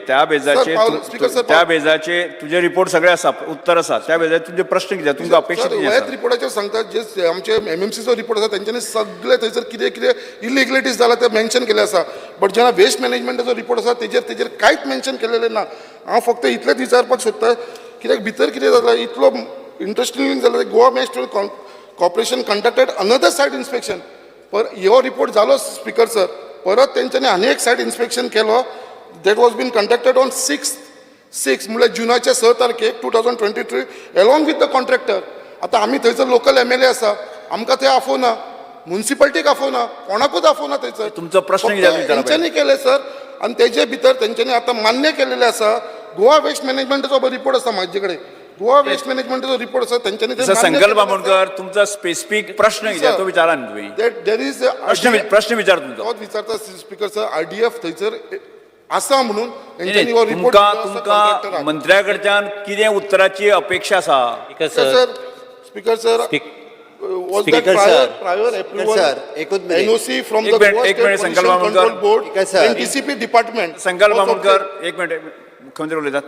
त्या बेजाचे तुझे रिपोर्ट सगळे आसा, उत्तर आसा. त्या बेजाचे तुझे प्रश्न कितें तुमकां अपेक्षित कितें आसा? ह्याच रिपोर्टाचेर सांगता जे आमचे MMCचो रिपोर्ट आसा तेंच्यांनी सगळे थंयसर कितें कितें इलिगलिटीज जाला ते मेन्शन केले आसा. बट जेन्ना वेस्ट मॅनेजमेंटाचो रिपोर्ट आसा तेजेर कांयच मेन्शन केलेलें ना. हांव फक्त इतलेंच विचारपाक सोदता कित्याक भितर कितें जाता इतलो इंटरेस्टिंग जाला. Goa waste corporation conducted another site inspection. पर हो रिपोर्ट जालो स्पिकर, सर. परत तेंच्यांनी आनी एक सायट इन्स्पेक्शन केलो. That was been conducted on 6 म्हणल्यार जुनाच्या 6 तारखेक 2023 अलॉंग विथ द कॉन्ट्रॅक्टर. आतां आमी थंयसर लोकल MLA आसा, आमकां ते आफोवना, म्युन्सिपाल्टीक आफोवना, कोणाकूच आफोवना थंयसर. तुमचो प्रश्न तेंच्यांनी केले, सर. आनी तेजे भितर तेंच्यांनी आतां मान्य केलेले आसा. गोवा वेस्ट मॅनेजमेंटाचो रिपोर्ट आसा म्हाजे कडेन. गोवा वेस्ट मॅनेजमेंटाचो रिपोर्ट आसा तेंच्यांनी संकल्प बामणकर तुमचा स्पेसिफिक प्रश्न कितें तो विचारा न्ही तुम्ही. देर इज प्रश्न विचार तुमचो. तोच विचारता स्पिकर, सर. RDF थंयसर आसा म्हणून तुमकां मंत्र्या कडच्यान कितें उत्तराची अपेक्षा आसा? Speaker, sir, was that prior approval NOC from the Goa State Pollution Control Board and DCP department? संकल्प बामणकर एक मिनिट, मुख्यमंत्री उलयतात.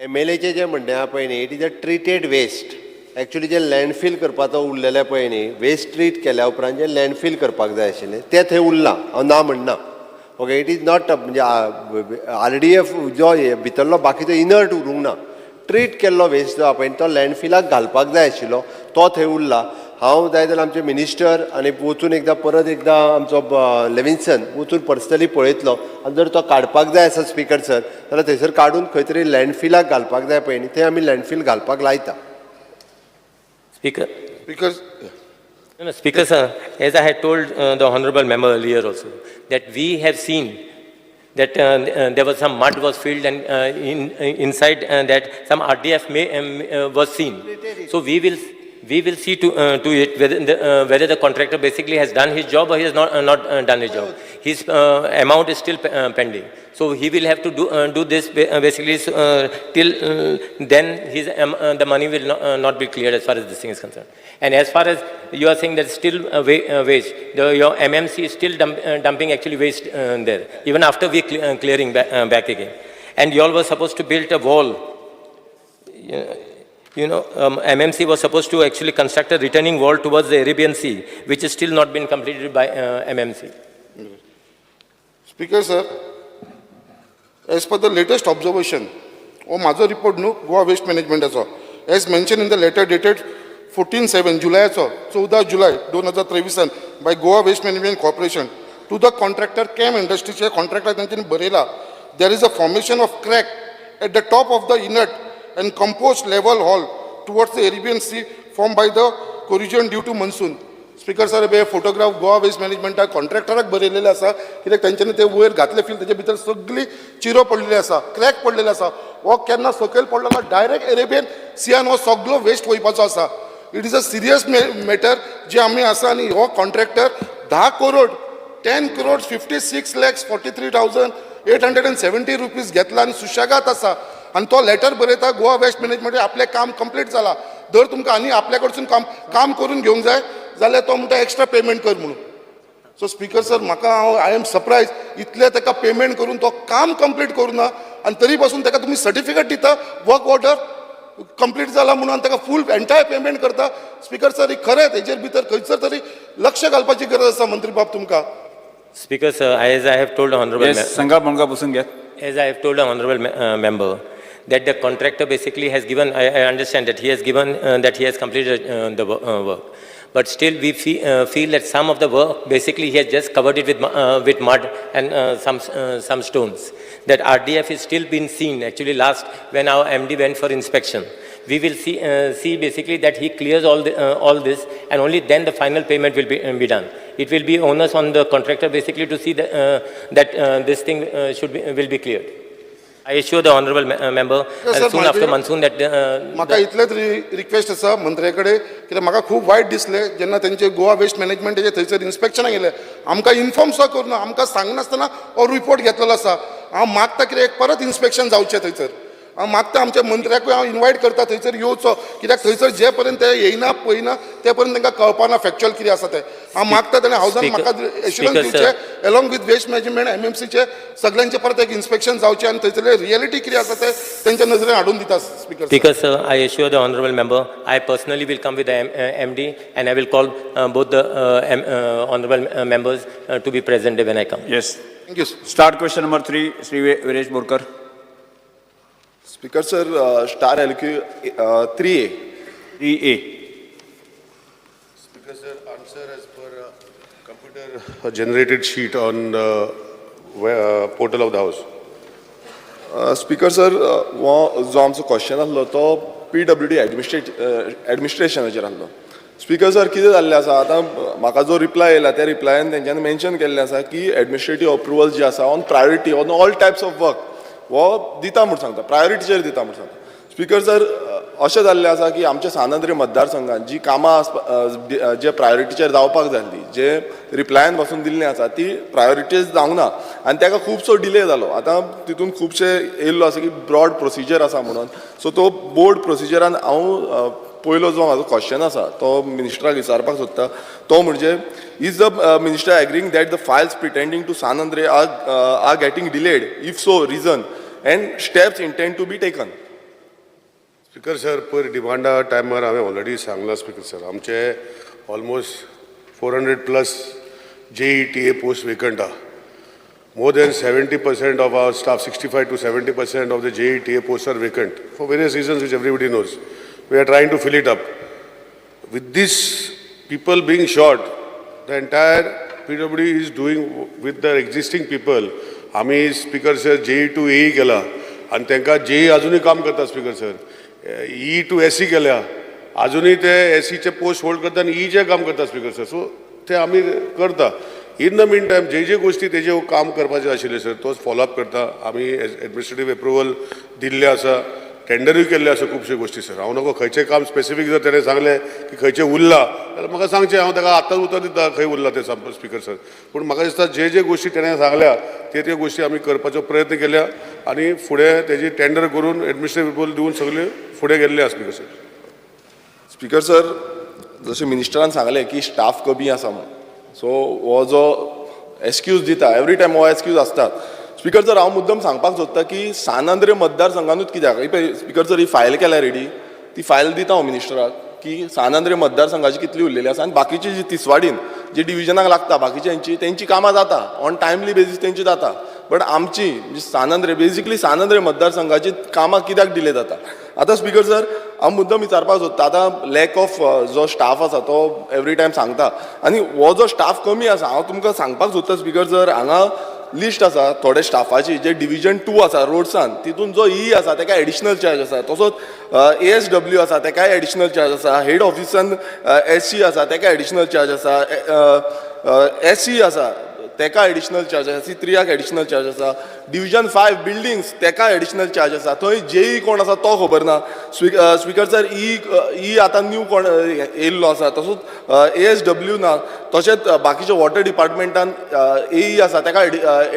MLAचे जे म्हणणे आहा पळय न्ही, it is a treated waste. Actually जे लँडफील करपाचो उरलेले पळय न्ही, वेस्ट ट्रीट केल्या उपरांत जे लँडफील करपाक जाय आशिल्लें तें थंय उरलां. हांव ना म्हणना. ओके, इट इज नॉट म्हणजे RDF जो भितरलो बाकीचो इनर्ट उरूंक ना. ट्रीट केल्लो वेस्ट जो आहा पळय तो लँडफिलाक घालपाक जाय आशिल्लो तो थंय उरला. हांव जाय जाल्यार आमचे मिनिस्टर आनी वचून परत एकदां आमचो लेविन्सन वचून पर्सनली पळयतलो. आनी जर तो काडपाक जाय आसा स्पिकर, सर, जाल्यार थंयसर काडून खंय तरी लँडफिलाक घालपाक जाय पळय न्ही, थंय आमी लँडफील घालपाक लायता. Speaker. Speaker. No, Speaker, sir, as I had told the honourable member earlier also, that we have seen that there was some mud was filled and inside that some RDF was seen. So we we will see to it whether the contractor basically has done his job or he has not done his job. His amount is still pending. So he will have to do this basically till then the money will not be cleared as far as this thing is concerned. And as far as you are saying that still waste, your MMC is still dumping actually waste there, even after we clearing back again. And you all were supposed to build a wall. MMC was supposed to actually construct a retaining wall towards the Arabian Sea, which has still not been completed by MMC. Speaker, sir, as per the latest observation, माझो report न्हू Goa waste management as mentioned in the letter dated 14/7 July 14 July 2023 by Goa Waste Management Corporation to the contractor Chem Industries contractor त्यांनी बरयला there is a formation of crack at the top of the inlet and compost level hall towards the Arabian Sea formed by the corrosion due to monsoon. Speaker sir, हे photograph Goa waste मॅनेजमेंटा कॉन्ट्रॅक्टराक बरयलेले आसा कित्याक तांच्यांनी ते वयर घातले feel तेजे भितर सगळी चिरो पडलेली आसा, क्रॅक पडलेले आसा. हो केन्ना सकयल पडलो काय डायरेक्ट अरेबियन सियान हो सगळो वेस्ट वयपाचो आसा. It is a serious matter जे आमी आसा आनी हो कॉन्ट्रॅक्टर 10 करोड 10 crores 56,43,870 रुपीज घेतला आनी सुशेगाद आसा. आणि तो लेटर बरयता गोवा वेस्ट मॅनेजमेंट आपलें काम कंप्लीट जाला. जर तुमकां आनी आपल्या कडसून काम करून घेवंक जाय जाल्यार तो म्हणटा एक्स्ट्रा पेमेंट कर म्हणून. सो स्पीकर सर म्हाका आय एम सरप्रायज इतले ताका पेमेंट करून तो काम कंप्लीट करूं ना आनी तरी पासून ताका तुमी सर्टिफिकेट दिता वर्क ऑर्डर कंप्लीट जाला म्हणून ताका फूल एंटायर पेमेंट करता. स्पीकर सर ही खरेंच हेजेर भितर खंयसर तरी लक्ष घालपाची गरज आसा मंत्री बाब तुमकां. Speaker, sir, as I have told the honorable संघा म्हणका बसून घ्या. as I have told the honorable member that the contractor basically has given, I understand that he has given that he has completed the work, but still we feel that some of the work basically he has just covered it with mud and some stones. That RDF is still been seen actually last when our MD went for inspection. We will see basically that he clears all this and only then the final payment will be done. It will be onus on the contractor basically to see that this thing will be cleared. I assure the honorable member soon after monsoon that म्हाका इतलेच request आसा मंत्र्या कडेन कित्याक म्हाका खूब वायट दिसलें जेन्ना तेंचे गोवा वेस्ट मॅनेजमेंटाचे थंयसर इन्स्पेक्शनाक गेले आमकां इन्फॉर्म सुद्दां करुना आमकां सांगनासतना हो रिपोर्ट घेतलेलो आसा. हांव मागता कितें एक परत इन्स्पेक्शन जावचें थंयसर. हांव मागता आमच्या मंत्र्याकूय हांव इन्वायट करता थंयसर येवचो कित्याक थंयसर जे पर्यंत ते येयना पळयना ते पर्यंत तांकां कळपाना फॅक्च्युअल कितें आसा तें. हांव मागता ताणें हावजान म्हाका एश्युरन्स दिवचे अलॉंग विथ वेस्ट मॅनेजमेंट MMCचे सगळ्यांचे परत एक इन्स्पेक्शन जावचें आनी थंयसरले रियलिटी कितें आसा तें तेंच्या नजरेन हाडून दिता. Speaker Speaker, sir, I assure the honorable member, I personally will come with the MD and I will call both the honorable members to be present when I come. Yes. Thank you. Start question number 3, Sri Viresh Borkar. Speaker sir, star LQ 3A. 3A. Speaker sir, answer as per computer generated sheet on the portal of the house. Speaker sir, जो आमचो question आसलो तो PWD एडमिनिस्ट्रेशनाचेर आसलो. Speaker sir कितें जाल्लें आसा आतां म्हाका जो रिप्लाय येयला त्या रिप्लायान तेंच्यांनी मेन्शन केल्लें आसा की एडमिनिस्ट्रेटीव अप्रुवल जे आसा on priority on all types of work हो दिता म्हूण सांगता, प्रायोरिटीचेर दिता म्हूण सांगता. स्पीकर सर अशें जाल्लें आसा की आमच्या सानंद्री मतदारसंघात जी कामां जे प्रायोरिटीचेर जावपाक जाय आसली जे रिप्लायान पासून दिल्लीं आसा ती प्रायोरिटीज जावंक ना आनी ताका खुबसो डिले जालो. आतां तितून खुबशे येयल्लो आसा की ब्रॉड प्रोसिजर आसा म्हणून. सो तो बोर्ड प्रोसिजरान हांव पयलो जो म्हाजो क्वेश्चन आसा तो मिनिस्टराक विचारपाक सोदता तो म्हणजे is the minister agreeing that the files pertaining to सानंद्रे are getting delayed, if so reason and steps intend to be taken. Speaker sir, पर डिमांडा टायमार हांवें ऑलरेडी सांगला स्पीकर सर, आमचे ऑलमोस्ट 400+ JETA पोस्ट वेकंट आहा. More than 70% of our staff, 65 to 70% of the JETA posts are vacant for various reasons which everybody knows. We are trying to fill it up. With these people being short, the entire PWD is doing with the existing people. आम्ही speaker sir JE to AE केला आणि त्यांना JE अजूनही काम करतात speaker sir. E to SE केल्या अजूनही ते SEचे पोस्ट होल्ड करतात आणि E जे काम करतात स्पीकर सर. सो ते आम्ही करता. इन द मीन टायम जे गोष्टी तेजे काम करपाचे आशिल्ले सर तोच फॉलोअप करता. आम्ही एडमिनिस्ट्रेटीव अप्रुवल दिल्ले आसा टेंडरूय केल्ले आसा खुबशे गोश्टी सर. हांव नको खंयचें काम स्पेसिफीक जर तेणें सांगलें की खंयचें उरलां जाल्यार म्हाका सांगचें, हांव ताका आतांच उतर दिता खंय उरलां तें स्पिकर सर. पूण म्हाका दिसता जे गोश्टी तेणें सांगल्या त्यो गोश्टी आमी करपाचो प्रयत्न केल्या आनी फुडें तेजी टेंडर करून एडमिनिस्ट्रेटिव्ह अप्रुवल दिवन सगळे फुडें गेल्ले आसा स्पिकर सर. स्पिकर सर, जशें मिनिस्टरान सांगलें की स्टाफ कमी आसा म्हणून, सो हो जो एक्सक्यूज दिता एवरी टायम हो एक्सक्यूज आसता. स्पिकर सर, हांव मुद्दम सांगपाक सोदता की सानांद्रे मतदारसंघानूच कित्याक स्पिकर सर ही फायल केल्या रेडी, ती फायल दिता हांव मिनिस्टराक की सानांद्रे मतदारसंघाची कितली उरलेली आसा आनी बाकीची जी तिसवाडीन जी डिव्हिजनाक लागता बाकीच्यांची तेंची कामां जाता ऑन टायमली बेजीस तेंची जाता. बट आमची जी सानांद्रे बेजिकली सानांद्रे मतदारसंघाची कामां कित्याक डिले जाता. आतां स्पिकर सर, हांव मुद्दम विचारपाक सोदता, आतां लॅक ऑफ जो स्टाफ आसा तो एवरी टायम सांगता आनी हो जो स्टाफ कमी आसा, हांव तुमकां सांगपाक सोदता स्पिकर सर, हांगा लिस्ट आसा थोडे स्टाफाची जे डिव्हिजन 2 आसा रोड्सान, तितून जो ई आसा ताका एडिशनल चार्ज आसा, तसोच ASW आसा ताकाय एडिशनल चार्ज आसा, हेड ऑफिसान SC आसा ताका एडिशनल चार्ज आसा, SC आसा ताका एडिशनल चार्ज आसा, C3 एडिशनल चार्ज आसा, डिव्हिजन 5 बिल्डिंग्स ताका एडिशनल चार्ज आसा, थंय JE कोण आसा तो खबर ना. स्पिकर सर, ई आतां न्यू कोण येयल्लो आसा, तसोच ASW ना, तशेंच बाकीचे वॉटर डिपार्टमेंटान AE आसा ताका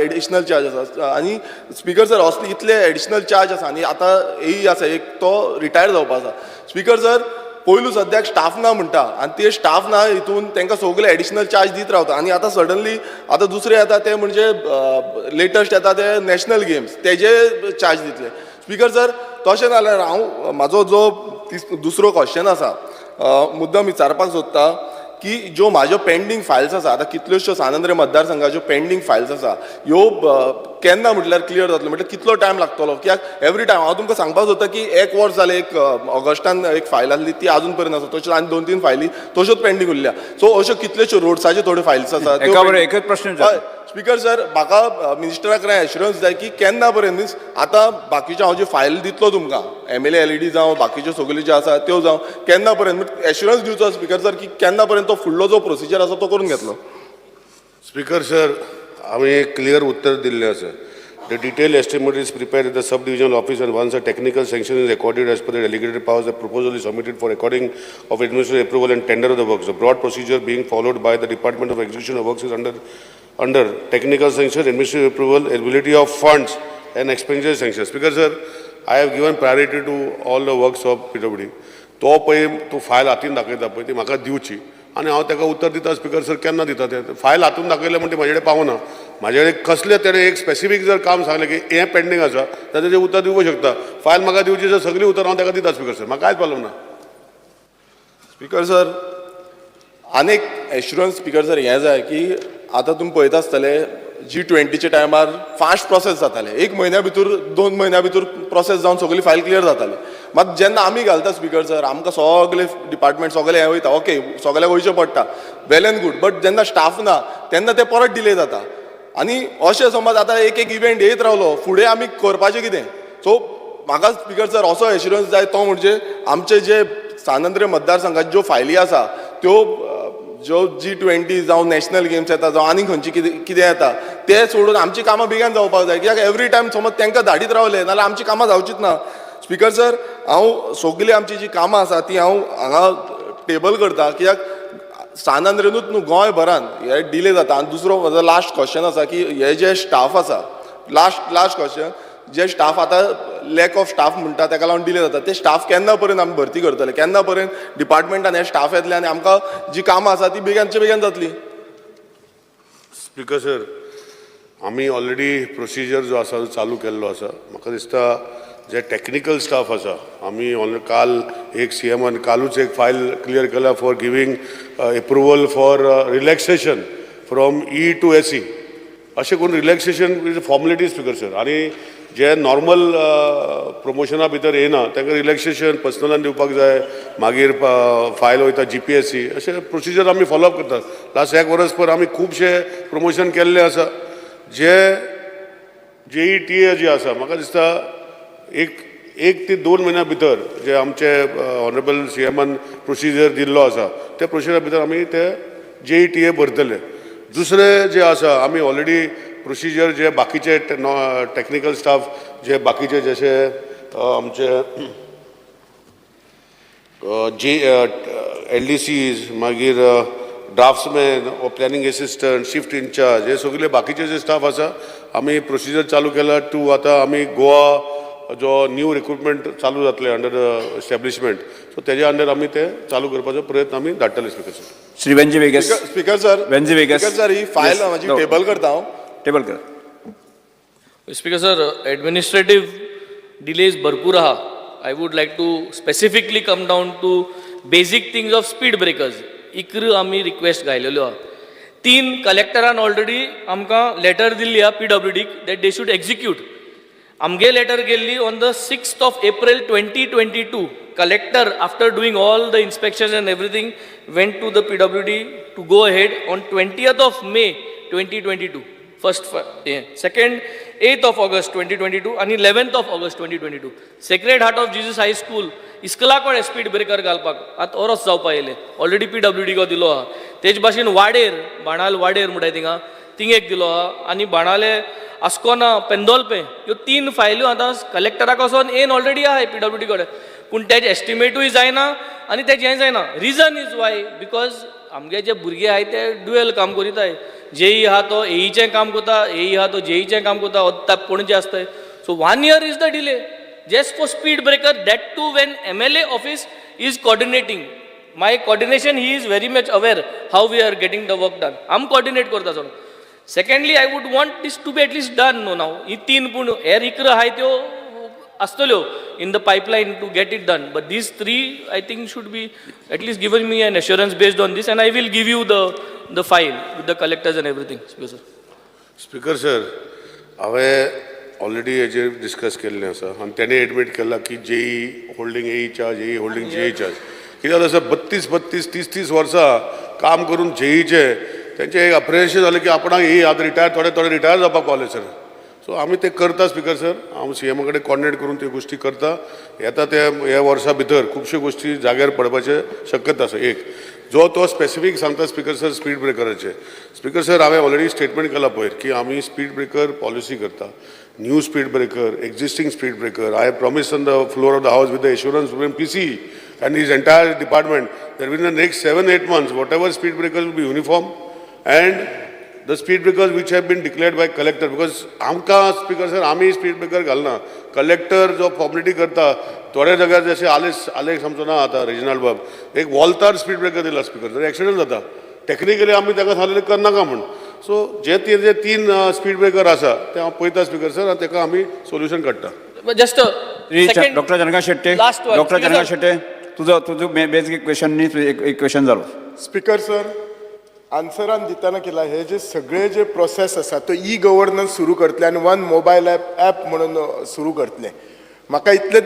एडिशनल चार्ज आसा. आनी स्पिकर सर, असले इतले एडिशनल चार्ज आसा आनी आतां AE आसा एक तो रिटायर जावपा आसा. स्पिकर सर, पयलू सद्याक स्टाफ ना म्हणटा आनी ते स्टाफ ना हितून तांकां सगळे एडिशनल चार्ज दीत रावता आनी आतां सडनली आतां दुसरे येता ते म्हणजे लेटस्ट येता ते नॅशनल गेम्स तेजे चार्ज दितले. स्पिकर सर, तशें जाल्यार हांव म्हाजो जो दुसरो क्वेश्चन आसा मुद्दम विचारपाक सोदता की ज्यो म्हाज्यो पेंडींग फायल्स आसा, आतां कितल्योश्यो सानंद्रे मतदारसंघाच्यो पेंडींग फायल्स आसा ह्यो केन्ना म्हटल्यार क्लियर जातलो, म्हटल्यार कितलो टायम लागतलो. कित्याक एवरी टायम हांव तुमकां सांगपाक सोदता की 1 वर्स जालें, एक ऑगस्टान एक फायल आसली ती अजून पर्यंत आसा, तश्योच आनी 2-3 फायली तश्योच पेंडींग उरल्या. सो अश्यो कितल्योश्यो रोड्साचे थोड्यो फायल्स आसा. एका बरें एकच प्रश्न विचार. स्पिकर सर, म्हाका मिनिस्टरा कडेन एश्युरन्स जाय की केन्ना पर्यंत मीन्स आतां बाकीच्यो हांव जी फायल दितलो तुमकां MLA LED जावं बाकीच्यो सगल्यो ज्यो आसा त्यो जावं केन्ना पर्यंत एश्युरन्स दिवचो स्पिकर सर की केन्ना पर्यंत तो फुडलो जो प्रोसिजर आसा तो करून घेतलो. स्पिकर सर, हांवें एक क्लियर उत्तर दिल्लें आसा. The detailed estimate is prepared at the sub-divisional office and once a technical sanction is accorded as per the delegated powers, the proposal is submitted for recording of administrative approval and tender of the works. The broad procedure being followed by the Department of Execution of Works is under technical sanction, administrative approval, availability of funds and expenditure sanction. Speaker sir, I have given priority to all the works of PWD. तो पळय तूं file हातीन दाखयता पळय ती म्हाका दिवची आनी हांव ताका उत्तर दिता. स्पिकर सर, केन्ना दिता तें फायल हातून दाखयलें म्हणटा म्हाजे कडेन पावना. म्हाजे कडेन कसलें तेणें एक स्पेसिफीक जर काम सांगलें की हें पेंडींग आसा जाल्यार तेजें उत्तर दिवंक शकता. फायल म्हाका दिवची जर सगळीं उतर हांव ताका दिता. स्पिकर सर, म्हाका कांयच प्रॉब्लम ना. स्पिकर सर, आनीक एश्युरन्स स्पिकर सर हें जाय की आतां तुमी पळयता आसतले G20च्या टायमार फास्ट प्रोसेस जाताले, 1 म्हयन्या भितर 2 म्हयन्या भितर प्रोसेस जावन सगळी फायल क्लियर जाताली. मात जेन्ना आमी घालता स्पिकर सर, आमकां सगळे डिपार्टमेंट सगळे हें वयता, ओके सगळ्याक वयचें पडटा, वेल एंड गूड, बट जेन्ना स्टाफ ना तेन्ना ते परत डिले जाता. आनी अशें समज आतां एक इव्हेंट येत रावलो फुडें आमी करपाचें कितें. सो म्हाका स्पिकर सर असो एश्युरन्स जाय तो म्हणजे आमचे जे सानंद्रे मतदारसंघाच्यो ज्यो फायली आसा त्यो ज्यो G20 जावं नॅशनल गेम्स येता जावं आनी खंयची कितें येता ते सोडून आमची कामां बेगीन जावपाक जाय. कित्याक एवरी टायम समज तांकां धाडीत रावले नाल्यार आमची कामां जावचीच ना. स्पिकर सर, हांव सगळीं आमची जी कामां आसा ती हांव हांगा टेबल करता, कित्याक सानंद्रेनूच न्हू गोंयभरान हे डिले जाता. आनी दुसरो म्हजो लास्ट क्वेश्चन आसा की हे जे स्टाफ आसा, लास्ट क्वेश्चन, जे स्टाफ आतां लॅक ऑफ स्टाफ म्हणटा ताका लागून डिले जाता, ते स्टाफ केन्ना पर्यंत आमी भरती करतले, केन्ना पर्यंत डिपार्टमेंटान हे स्टाफ येतले आनी आमकां जी कामां आसा ती बेगीनचे बेगीन जातली. स्पिकर सर, आमी ऑलरेडी प्रोसिजर जो आसा चालू केल्लो आसा. म्हाका दिसता जे टॅक्निकल स्टाफ आसा आमी काल एक CMन कालूच एक फायल क्लियर केला for giving approval for relaxation from E to SE. अशें करून रिलॅक्सेशन फॉर्मेलिटी स्पिकर सर. आनी जे नॉर्मल प्रमोशना भितर येना तांकां रिलॅक्सेशन पर्सनलान दिवपाक जाय, मागीर फायल वयता GPSC, अशें प्रोसिजर आमी फॉलोअप करतात. लास्ट 1 वर्सभर आमी खुबशे प्रमोशन केल्ले आसा. जे JETA जी आसा म्हाका दिसता एक ते 2 म्हयन्या भितर जे आमचे ऑनरेबल CMन प्रोसिजर दिल्लो आसा त्या प्रोसिजरा भितर आमी ते JETA भरतले. दुसरे जे आसा आमी ऑलरेडी प्रोसिजर जे बाकीचे टॅक्निकल स्टाफ जे बाकीचे जशे आमचे LDCs मागीर ड्राफ्ट्समॅन व प्लॅनिंग असिस्टंट शिफ्ट इन्चार्ज हे सगळे बाकीचे जे स्टाफ आसा आमी प्रोसिजर चालू केला टू आतां आमी गोवा जो न्यू रिक्रुटमेंट चालू जातले अंडर एस्टॅब्लिशमेंट सो तेज्या अंडर आमी ते चालू करपाचो प्रयत्न आमी धाडटले speaker sir. Shri Venzy Viegas. Speaker sir, Venzy Viegas. Speaker sir, ही फायल माझी टेबल करता हांव. टेबल कर. स्पीकर सर, एडमिनिस्ट्रेटिव्ह डिलेज भरपूर आहा. I would like to specifically come down to basic things of speed breakers. इकर आमी रिक्वेस्ट घायलेल्यो आहा. 3 कलेक्टरान ऑलरेडी आमकां लेटर दिल्ली आहा PWDक that they should execute. आमगे लेटर गेल्ली on the 6th of April 2022. Collector, after doing all the inspections and everything, went to the PWD to go ahead on 20th of May 2022. Second, 8th of August 2022 and 11th of August 2022. Sacred Heart of Jesus High School इस्कला कोण speed breaker घालपाक आतां ओरोस जावपा येयले. Already PWD को दिलो आहा. तेज भाशेन वाडेर बाणाल वाडेर म्हणटाय थिंग एक दिलो आहा आनी बाणाले आस्कोना पेंदोलपे ह्यो 3 फायल्यो आतां कलेक्टराक वचोन येवन ऑलरेडी आहाय PWD कडेन. पूण तेजे एस्टिमेटूय जायना आनी तेजें हें जायना. रिजन इज वाय बिकॉज आमगे जे भुरगे आहाय ते ड्युएल काम करीताय. जेई आहा तो एईचें काम करता, एई आहा तो जेईचें काम करता, ओत्ताप पणजे आसताय. So 1 year is the delay just for speed breaker, that too when MLA office is coordinating. My coordination, he is very much aware how we are getting the work done. I'm coordinate करता sir. Secondly, I would want this to be at least done now. ही 3 पूण air इकर आहाय त्यो आसतल्यो in the pipeline to get it done. But these 3, I think, should be at least given me an assurance based on this, and I will give you the file with the collectors and everything. Speaker sir, हांवें already हेजेर discuss केल्लें आसा आनी तेणें admit केला की JE holding AE charge, JE holding JE charge. कित्याक आसा 32, 30 वर्सां काम करून जेईचे तेंचें एक अप्रिशिएशन जालें की आपणाक एई आतां रिटायर थोडे रिटायर जावपाक पावले सर. सो आमी ते करता स्पीकर सर. हांव CM कडेन कॉर्डिनेट करून त्यो गोश्टी करता. येता ते ह्या वर्सा भितर खुबश्यो गोश्टी जाग्यार पडपाचे शक्यता आसा. एक जो तो स्पेसिफीक सांगता स्पीकर सर स्पीड ब्रेकराचे. स्पीकर सर हांवें ऑलरेडी स्टेटमेंट केला पयर की आमी स्पीड ब्रेकर पॉलिसी करता. New speed breaker, existing speed breaker. I have promised on the floor of the house with the assurance from PC and his entire department that within the next 7-8 months, whatever speed breakers will be uniform and the speed breakers which have been declared by collector. Because आमकां speaker sir आमी speed breaker घालना. Collector जो formality करता थोड्या जाग्यार जशें आलेख समजो ना आतां रिजनल बाब एक वॉल्तार स्पीड ब्रेकर दिला स्पीकर सर. एक्सिडेंट जाता. टेक्निकली आमी ताका सांगलें करनाका म्हूण. सो जे 3 स्पीड ब्रेकर आसा ते हांव पळयता स्पीकर सर आनी ताका आमी सोल्युशन काडटा. Just doctor Janaka Shetye. Doctor Janaka Shetye, तुजो बेसिक क्वेश्चन न्ही, एक क्वेश्चन जालो. स्पीकर सर, आन्सरान दिताना केला हे जे सगळे जे प्रोसेस आसा तो गव्हर्नन्स सुरू करतले आनी 1 मोबायल ॲप म्हणून सुरू करतले. म्हाका इतलेच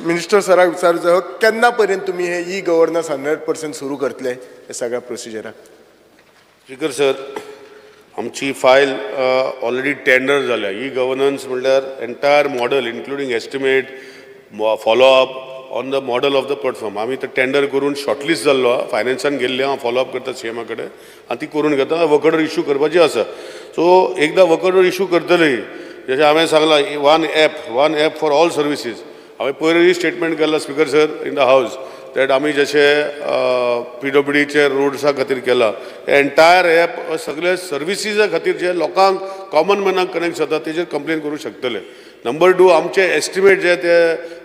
मिनिस्टर सराक विचारूं जाय केन्ना पर्यंत तुमी हे गव्हर्नन्स 100% सुरू करतले हे सगळ्या प्रोसिजराक. स्पीकर सर, आमची फायल ऑलरेडी टेंडर जाल्या. गव्हर्नन्स म्हणल्यार entire model including estimate follow up on the model of the platform आमी ते टेंडर करून शॉर्टलिस्ट जाल्लो आहा. फायनान्सान गेल्ले हांव फॉलोअप करता CM कडेन आनी ती करून घेता. वर्क ऑर्डर इश्यू करपाची आसा. सो एकदां वर्क ऑर्डर इश्यू करतली जशें हांवें सांगलां 1 ॲप फॉर ऑल सर्विसीस. हांवें पयलीं स्टेटमेंट केला स्पीकर सर इन द हावस दॅट आमी जशें PWDचे रोड्सा खातीर केला एंटायर ॲप सगळे सर्विसीजा खातीर जे लोकांक कॉमन मॅनाक कनेक्ट जाता तेजेर कंप्लेन करूंक शकतले. नंबर 2 आमचे एस्टिमेट जे ते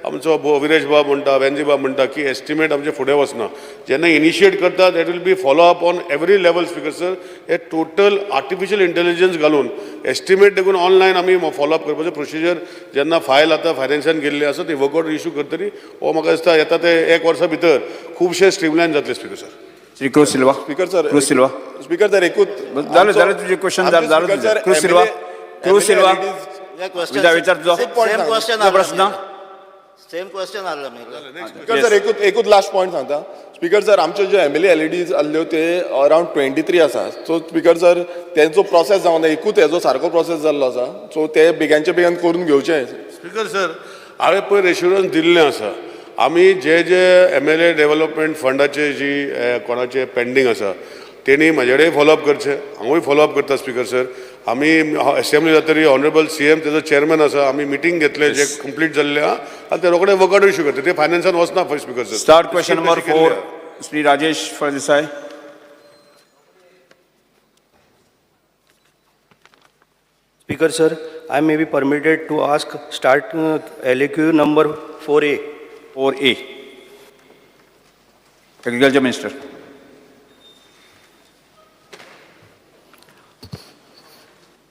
आमचो विरेश बाब म्हणटा वेंजी बाब म्हणटा की एस्टिमेट आमचे फुडें वचना. जेन्ना इनिशिएट करता that will be follow up on every level speaker sir. हे टोटल आर्टिफिशियल इंटेलिजन्स घालून एस्टिमेट देखून ऑनलायन आमी फॉलोअप करपाचो प्रोसिजर जेन्ना फायल आतां फायनान्सान गेल्ली आसा ती वर्क ऑर्डर इश्यू करतली हो म्हाका दिसता येता ते 1 वर्सा भितर खूबशे स्ट्रीमलायन जातले स्पीकर सर. श्री क्रूज सिल्वा. स्पीकर सर, क्रूज सिल्वा. स्पीकर सर, एकूच जालें तुजें क्वेश्चन जालें तुजें. क्रूज सिल्वा. क्रूज सिल्वा. विचार तुजो प्रश्न. सेम क्वेश्चन आसलो स्पीकर सर, एकूच लास्ट पॉयंट सांगता. स्पीकर सर, आमच्यो ज्यो MLA LEDs आसल्यो ते अरावंड 23 आसा. सो स्पीकर सर, तेंचो प्रोसेस जावना. एकूच हेजो सारको प्रोसेस जाल्लो आसा. सो ते बेगानचे बेगान करून घेवचे. स्पीकर सर, हांवें पयर एश्युरन्स दिल्लें आसा. आमी जे MLA डेव्हलपमेंट फंडाचे जी कोणाचे पेंडींग आसा तेणी म्हाजे कडेन फॉलोअप करचें हांवूय फॉलोअप करता स्पिकर सर आमी असेंब्ली जातरी ऑनरेबल CM तेजो चेअरमॅन आसा आमी मिटींग घेतले जे कंप्लीट जाल्ले आहा आनी ते रोखडे वर्कआउट इश्यू करता ते फायनान्सान वचना पळय speaker sir start question number 4 Shri Rajesh Phaldesai. Speaker sir, I may be permitted to ask start LAQ number 4A. 4A. Agriculture Minister.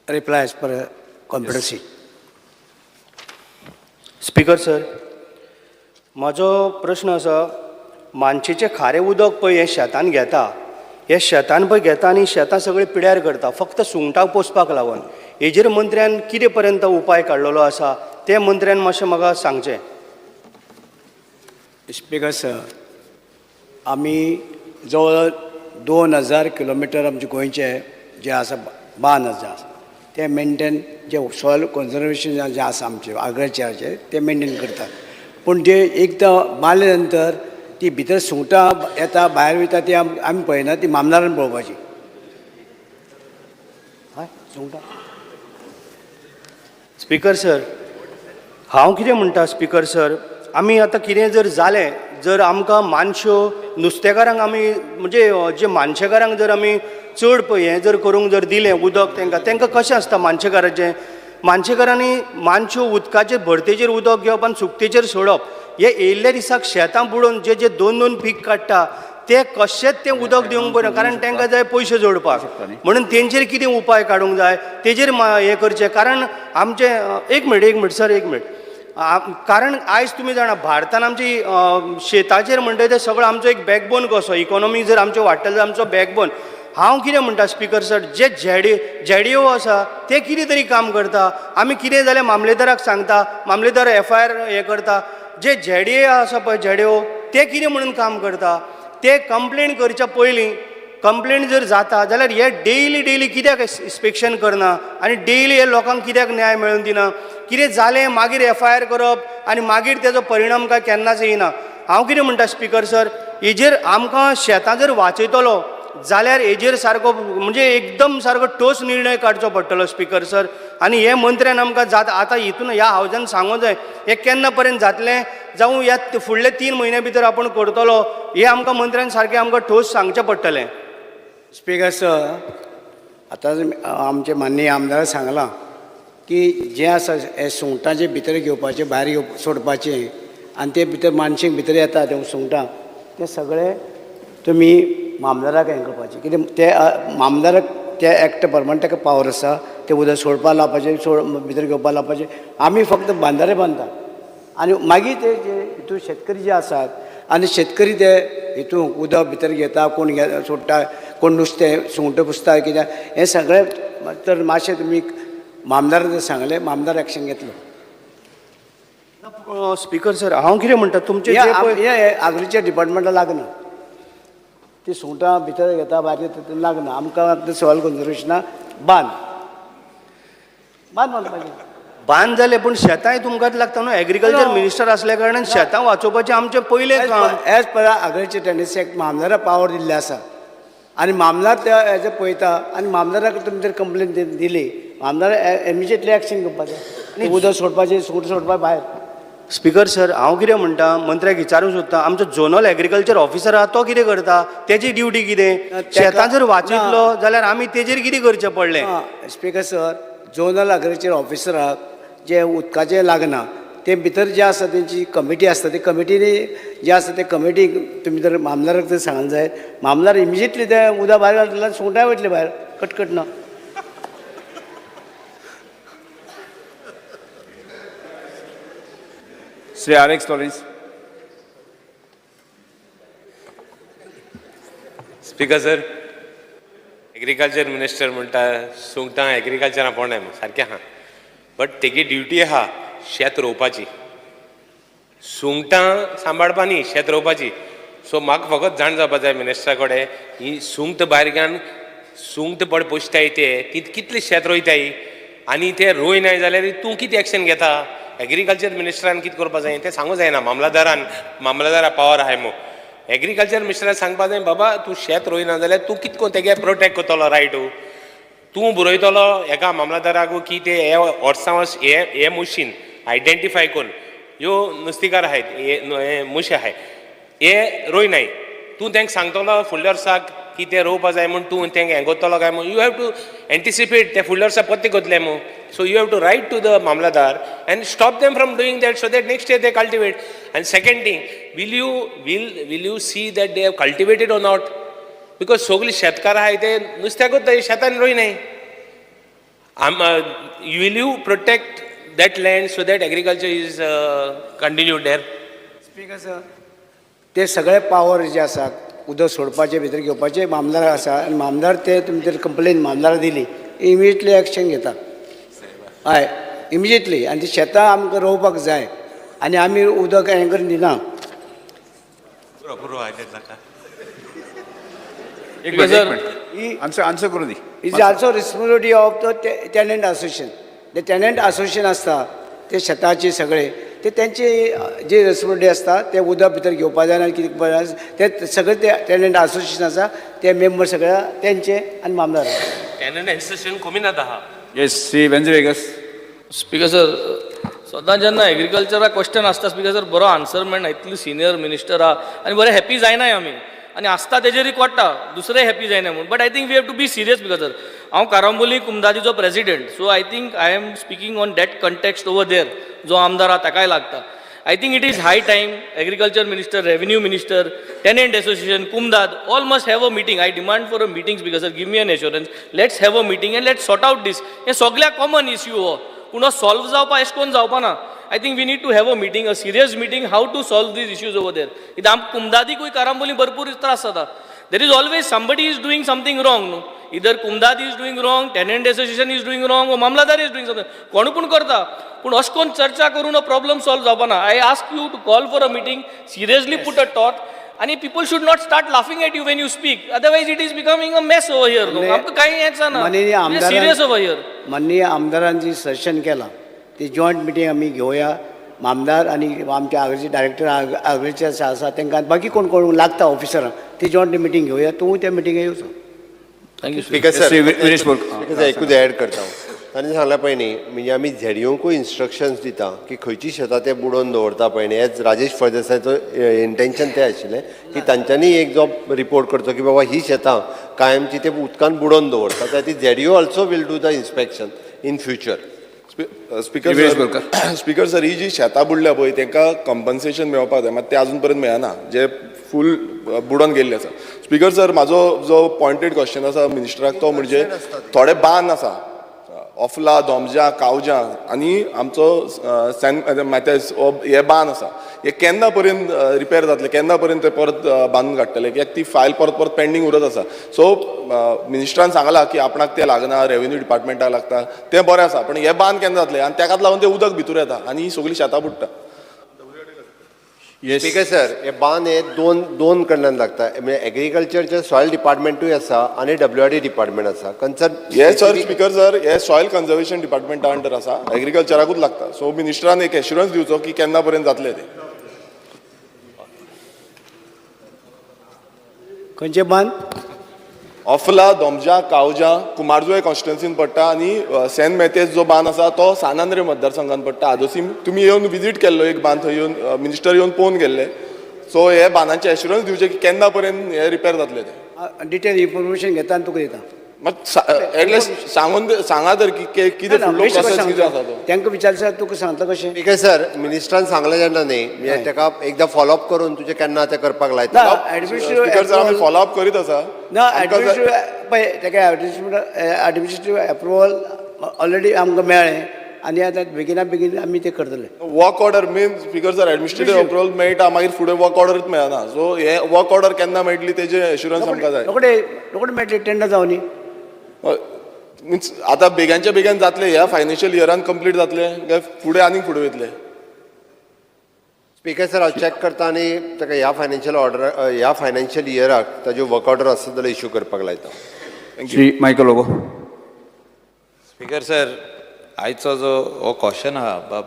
Reply as per competency. Speaker sir, माझो प्रश्न आसा मानशेचें खारें उदक पळय हें शेतान घेता हे शेतान पळय घेता आनी शेतां सगळीं पिड्यार करता फक्त सुंगटां पोसपाक लागून हेजेर मंत्र्यान कितें पर्यंत उपाय काडलेलो आसा ते मंत्र्यान मातशें म्हाका सांगचें. स्पीकर सर आमी जवळ 2000 किलोमिटर आमचे गोंयचे जे आसा बांद आसा ते मेंटेन जे सॉयल कन्जर्वेशन जे आसा आमचे आग्रिकल्चराचे ते मेंटेन करतात पूण जे एकदां बांदले नंतर ती भितर सुंगटां येता भायर वयता ती आमी पळयना ती मामदारान पळोवपाची. हय सुंगटां. स्पीकर सर हांव कितें म्हणटा स्पीकर सर आमी आतां कितें जर जालें जर आमकां मानश्यो नुस्तेकारांक आमी म्हणजे जे मानशेकारांक जर आमी चड पळय हें जर करूंक जर दिलें उदक तांकां कशें आसता मानशेकाराचें मानशेकारांनी मानश्यो उदकाचे भरतेचेर उदक घेवप आनी सुकतेचेर सोडप हे येयल्ल्या दिसाक शेतां बुडोवन जे जे 2-2 पीक काडटा ते कशेंच तें उदक दिवंक बरें कारण तांकां जाय पयशे जोडपाक म्हणून तेंचेर कितें उपाय काडूंक जाय तेजेर हें करचें कारण आमचें एक मिनट सर एक मिनट कारण आयज तुमी जाणा भारतान आमची शेताचेर म्हणटा ते सगळो आमचो एक बॅकबोन कसो इकॉनॉमी जर आमचो वाडटलो जाल्यार आमचो बॅकबोन हांव कितें म्हणटा स्पीकर सर जे जेडीओ आसा ते कितें तरी काम करता आमी कितें जाल्यार मामलेदाराक सांगता मामलेदार FIR हें करता जे जेडीओ आसा पळय जेडीओ ते कितें म्हणून काम करता ते कंप्लेन करच्या पयलीं कंप्लेन जर जाता जाल्यार हे डेली कित्याक इन्स्पेक्शन करना आनी डेली हे लोकांक कित्याक न्याय मेळून दिना कितें जालें मागीर FIR करप आनी मागीर तेजो परिणाम काय केन्नाच येयना. हांव कितें म्हणटा स्पीकर सर हेजेर आमकां शेतां जर वाचयतलो जाल्यार हेजेर सारको म्हणजे एकदम सारको ठोस निर्णय काडचो पडटलो स्पीकर सर आनी हे मंत्र्यान आमकां आतां हितून ह्या हावजान सांगूं जाय हें केन्ना पर्यंत जातलें जावं ह्या फुडले 3 म्हयन्या भितर आपूण करतलो हें आमकां मंत्र्यान सारकें आमकां ठोस सांगचें पडटलें. स्पीकर सर आतां आमचे माननीय आमदार सांगलां की जें आसा हे सुंगटांचे भितर घेवपाचें भायर सोडपाचें आनी ते भितर मानशेक भितर येता ते सुंगटां ते सगळे तुमी मामदाराक हें करपाचें कितें ते मामदाराक त्या एक्ट प्रमाणे ताका पावर आसा ते उदक सोडपा लावपाचें भितर घेवपा लावपाचें आमी फक्त बांदारे बांदता आनी मागीर ते जे हितून शेतकरी जे आसात आनी शेतकरी ते हितून उदक भितर घेता कोण सोडटा कोण नुस्तें सुंगटां पुसता कित्याक हें सगळें तर मातशें तुमी मामदार जर सांगलें मामदार एक्शन घेतलो. स्पीकर सर हांव कितें म्हणटा तुमचें एग्रीकल्चर डिपार्टमेंटाक लागना ती सुंगटां भितर घेता भायर तितून लागना आमकां सॉयल कन्जर्वेशना बांद बांद जालें पूण शेतांय तुमकांच लागता न्हू एग्रीकल्चर मिनिस्टर आसल्या कारणान शेतां वाचोवपाचें आमचें पयलें काम. As per agriculture tenancy act मामदाराक पावर दिल्ले आसा आनी मामदार त्या हेजें पळयता आनी मामदाराक तुमी जर कंप्लेन दिली मामदार इमिजिएटली एक्शन घेवपाचें आनी उदक सोडपाचें सुंगटां सोडपा भायर. स्पीकर सर हांव कितें म्हणटा मंत्र्याक विचारूंक सोदता आमचो झोनल एग्रीकल्चर ऑफिसर आहा तो कितें करता तेजी ड्युटी कितें शेतां जर वाचयतलो जाल्यार आमी तेजेर कितें करचें पडलें. स्पीकर सर झोनल एग्रीकल्चर ऑफिसराक जे उदकाचें लागना ते भितर जे आसा तेंची कमिटी आसता ते कमिटीनी जे आसा ते कमिटीक तुमी जर मामदाराक जर सांगूंक जाय मामदार इमिजिएटली ते उदक भायर घातलें सुंगटां वयतले भायर कटकट ना. Shri RX Lawrence. Speaker sir agriculture minister म्हणटा सुंगटां एग्रीकल्चरा पोंडाय सारकें आहा बट तेगे ड्युटी आहा शेत रोवपाची सुंगटां सांबाळपा न्ही शेत रोवपाची. सो म्हाका फकत जाण जावपा जाय मिनिस्टरा कडेन ही सुंगट भायर घान सुंगट पड पोसताय ते कितले शेत रोयताय आनी ते रोयनाय जाल्यार तूं कितें एक्शन घेता एग्रीकल्चर मिनिस्टरान कितें करपा जाय तें सांगूं जायना मामलादारा पावर आहाय मो एग्रीकल्चर मिनिस्टराक सांगपा जाय बाबा तूं शेत रोयना जाल्यार तूं कितको तेगे प्रोटेक्ट करतलो रायट तूं बरयतलो एका मामलादाराक की ते हे वर्सां वर्स हे मशीन आयडेंटिफाय करून ह्यो नुस्तेकार आहात हे मुशे आहाय हे रोयनाय तूं तांकां सांगतलो फुडल्या वर्साक की ते रोवपा जाय म्हूण तूं तांकां हें करतलो काय म्हूण यू हॅव टू एंटिसिपेट ते फुडल्या वर्सा पत्ते करतले म्हूण so you have to write to the mamlatdar and stop them from doing that so that next year they cultivate and second thing will you see that they have cultivated or not because सगळी शेतकार आहाय ते नुस्त्याकूच शेतान रोयनाय will you protect that land so that agriculture is continued there? Speaker sir ते सगळे power जे आसा उदक सोडपाचे भितर घेवपाचे मामदार आसा आनी मामदार ते तुमचे कंप्लेन मामदार दिली इमिजिएटली एक्शन घेता हय इमिजिएटली आनी ती शेतां आमकां रोवपाक जाय आनी आमी उदक हें करून दिना आन्सर करू दी is also responsibility of the tenant association ते टेनंट असोसिएशन आसता ते शेताचे सगळे ते त्यांचे जे रिस्पॉन्सिबिलिटी आसता ते उदक भितर घेवपा जाय कितें करपा जाय ते सगळे ते टेनंट असोसिएशन आसा ते मेंबर सगळ्या तेंचे आनी मामदार टेनंट एसोसिएशन कॉमिनात आहा येस श्री वेंजवेगस स्पीकर सर सदां जेन्ना एग्रीकल्चराक क्वेश्चन आसता स्पीकर सर बरो आन्सर मेळना इतली सिनियर मिनिस्टर आहा आनी बरे हॅपी जायनाय आमी आनी आसता तेजेर कोट्टा दुसरे हॅपी जायना म्हणून but I think we have to be serious speaker sir हांव कारांबोली कुमदादीचो president so I think I am speaking on that context over there जो आमदार आहा ताकाय लागता I think it is high time agriculture minister revenue minister tenant association कुमदाद all must have a meeting I demand for a meeting speaker sir give me an assurance let's have a meeting and let's sort out दीस हे सगळ्याक common issue हो पूण हो solve जावपा अशें करून जावपा ना I think we need to have a meeting, a serious meeting, how to solve these issues over there. It am Kumdadi koi Karamboli भरपूर त्रास जाता. There is always somebody is doing something wrong. No? Either Kumdadi is doing wrong, tenant association is doing wrong, or Mamladar is doing something. कोण पण करता. पण अशकोन चर्चा करून a problem solve जावपा ना. I ask you to call for a meeting, seriously put a thought. And people should not start laughing at you when you speak. Otherwise, it is becoming a mess over here. No? आमकां काही यायचं ना. We are serious over here. माननीय आमदारांची suggestion केला ती joint meeting आमी घेवया आमदार आनी आमचे आग्रीचे डायरेक्टर आग्रीचे आसा तांकां बाकी कोण कोण लागता ऑफिसरां ती जॉईंट मिटींग घेवया तूं त्या मिटींगेक येवचो थँक्यू स्पीकर सर एकूच एड करता ताणें सांगला पळय न्ही म्हणजे आमी झेडयूंकूय इन्स्ट्रक्शन्स दिता की खंयची शेतां ते बुडोवन दवरता पळय न्ही हेच राजेश फळदेसायचो इंटेंशन तें आशिल्लें की तांच्यांनी एक जो रिपोर्ट करचो की बाबा ही शेतां कायमची ते उदकान बुडोवन दवरता तर ती झेडयू also will do the inspection in future speaker sir ही जी शेतां बुडल्या पळय तांकां कंपन्सेशन मेळपाक जाय मात ते अजून पर्यंत मेळना जे फूल बुडोवन गेल्ले आसा स्पीकर सर म्हाजो जो पॉयंटेड क्वेश्चन आसा मिनिस्टराक तो म्हणजे थोडे बांद आसा ऑफला दोमजा कावजा आनी आमचो हे बांद आसा हे केन्ना पर्यंत रिपेर जातले केन्ना पर्यंत ते परत बांदून काडटले कित्याक ती फायल परत परत पेंडींग उरत आसा सो मिनिस्टरान सांगलां की आपणाक ते लागना रेव्हेन्यू डिपार्टमेंटाक लागता तें बरें आसा पण हे बांद केन्ना जातले आनी ताकाच लागून ते उदक भितर येता आनी ही सगळीं शेतां बुडटा स्पीकर सर हे बांद हे दोन कडल्यान लागता म्हणजे एग्रीकल्चरचे सॉयल डिपार्टमेंटूय आसा आनी WRD डिपार्टमेंट आसा कन्सर्न हे सर स्पीकर सर हे सॉयल कन्जर्वेशन डिपार्टमेंटा अंडर आसा एग्रीकल्चराकूच लागता सो मिनिस्टरान एक एश्युरन्स दिवचो की केन्ना पर्यंत जातले ते खंयचे बांद ऑफला दोमजा कावजा कुमारजुवे कॉन्स्टिट्युन्सीन पडटा आनी सेंट मेथेज जो बांद आसा तो सानांद्रे मतदारसंघात पडटा आदोसी तुमी येवन विजीट केल्लो एक बांद थंय येवन मिनिस्टर येवन पळोवन गेल्ले सो हे बांदांचे एश्युरन्स दिवचे की केन्ना पर्यंत हे रिपेर जातले ते डिटेल इन्फॉर्मेशन घेता आनी तुका दिता एटलिस्ट सांगा तर की कितें फुडलो प्रोसेस कितें आसा तो तांकां विचारल्यार तुका सांगता कशें स्पीकर सर मिनिस्टरान सांगलें जेन्ना न्ही म्हणजे ताका एकदां फॉलोअप करून तुजें केन्ना तें करपाक लायता स्पीकर सर आमी फॉलोअप करीत आसा ना एडमिनिस्ट्रेटीव पळय ताका एडमिनिस्ट्रेटीव एप्रुवल ऑलरेडी आमकां मेळ्ळें आनी आतां बेगिना बेगीन आमी ते करतले work order main speaker sir administrative approval मेळटा मागीर फुडें वर्क ऑर्डरूच मेळना सो हे वर्क ऑर्डर केन्ना मेळटली तेजे एश्युरन्स आमकां जाय रोखडे मेळटले टेंडर जावन न्ही मिन्स आतां बेग्यानच्या बेगीन जातले ह्या फायनान्शियल इयरान कंप्लीट जातले काय फुडें आनीक फुडें वयतले स्पीकर सर हांव चॅक करता आनी ताका ह्या फायनान्शियल इयराक ताज्यो वर्क ऑर्डर आसा जाल्यार इश्यू करपाक लायता श्री मायकल लोगो स्पीकर सर आयचो जो हो क्वेश्चन आहा बाब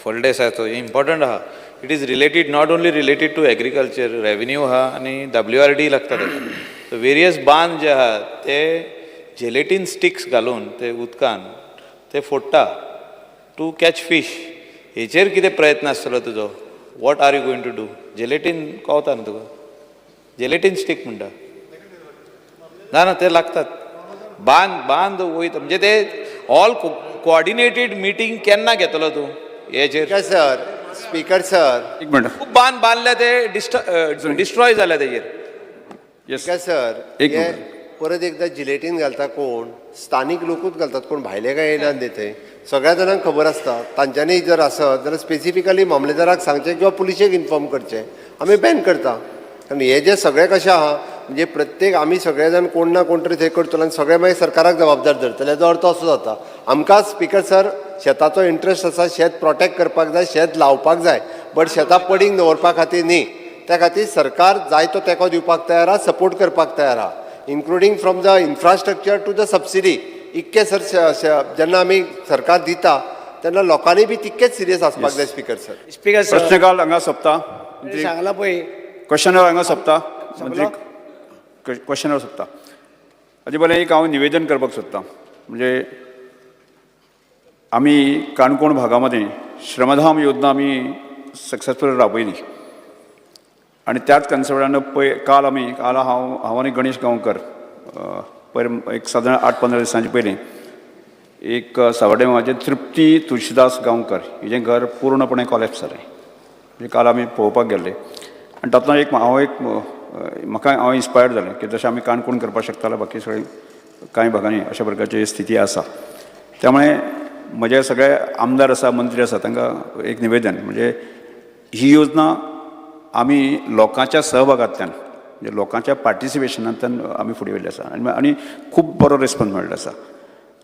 फुडलेसाचो इम्पॉर्टंट आहा. It is related not only related to agriculture revenue आहा आनी WRD लागता ताका. वेरियस बांद जे आहा ते जेलेटीन स्टिक्स घालून ते उदकान ते फोडटा टू कॅच फीश. हेचेर कितें प्रयत्न आसतलो तुजो? What are you going to do? Gelatin कळटा न्हू तुका? जेलेटीन स्टीक म्हणटा ना ते लागतात. बांद वयता म्हणजे ते ऑल कोऑर्डिनेटेड मिटींग केन्ना घेतलो तूं हेचेर? स्पीकर सर एक मिनट. खूब बांदले ते डिस्ट्रॉय जाले तेजेर. स्पीकर सर एक हे मिनट. परत एकदा जिलेटीन घालता कोण? स्थानिक लोकूच घालतात, कोण भायले काय येयनात न्ही थंय. सगळ्या जाणांक खबर आसता. तांच्यांनी जर आसत जाल्यार स्पेसिफिकली मामलेदाराक सांगचें किंवा पुलिशेक इन्फॉर्म करचें. आमी बॅन करता. कारण हे जे सगळे कशें आहा म्हणजे प्रत्येक आमी सगळे जाण कोण ना कोण तरी थंय करतलो आनी सगळे मागीर सरकाराक जबाबदार धरतले. हेजो अर्थ असो जाता. आमकां स्पीकर सर शेताचो इंट्रस्ट आसा, शेत प्रोटेक्ट करपाक जाय, शेत लावपाक जाय, बट शेतां पडींग दवरपा खातीर न्ही. त्या खातीर सरकार जाय तो तेंको दिवपाक तयार आहा, सपोर्ट करपाक तयार आहा, including from the infrastructure to the subsidy. इतके सर जेन्ना आमी सरकार दिता तेन्ना लोकांनी बी तितकेच सिरियस आसपाक जाय. स्पीकर सर स्पीकर सर प्रश्नकाल हांगा सोंपता. सांगला पळय क्वेश्चन हांगा सोंपता. मंत्री क्वेश्चन सोंपता. हाजे पयलीं एक हांव निवेदन करपाक सोदतां. म्हणजे आमी काणकोण भागामध्ये श्रमधाम योजना आमी सक्सेसफूल राबयली आनी त्याच कन्सेप्टान काल हांव आनी गणेश गांवकर एक सादारण 8-15 दिसांचे पयलीं एक सावड्डे गांवाचे तृप्ती तुळशीदास गांवकर हिचें घर पूर्णपणे कॉलेप्स जालें. म्हणजे काल आमी पळोवपाक गेल्ले आनी तातूंत हांव इन्स्पायर्ड जालें की जशें आमी काणकोण करपाक शकताले बाकी सगळे कांय भागांनी अशा प्रकारची स्थिती आसा. त्यामुळे म्हजे सगळे आमदार आसा, मंत्री आसा, तांकां एक निवेदन म्हणजे ही योजना आमी लोकांच्या सहभागांतल्यान म्हणजे लोकांच्या पार्टिसिपेशनांतल्यान आमी फुडें व्हेल्ली आसा आनी खूब बरो रिस्पॉन्स मेळ्ळो आसा.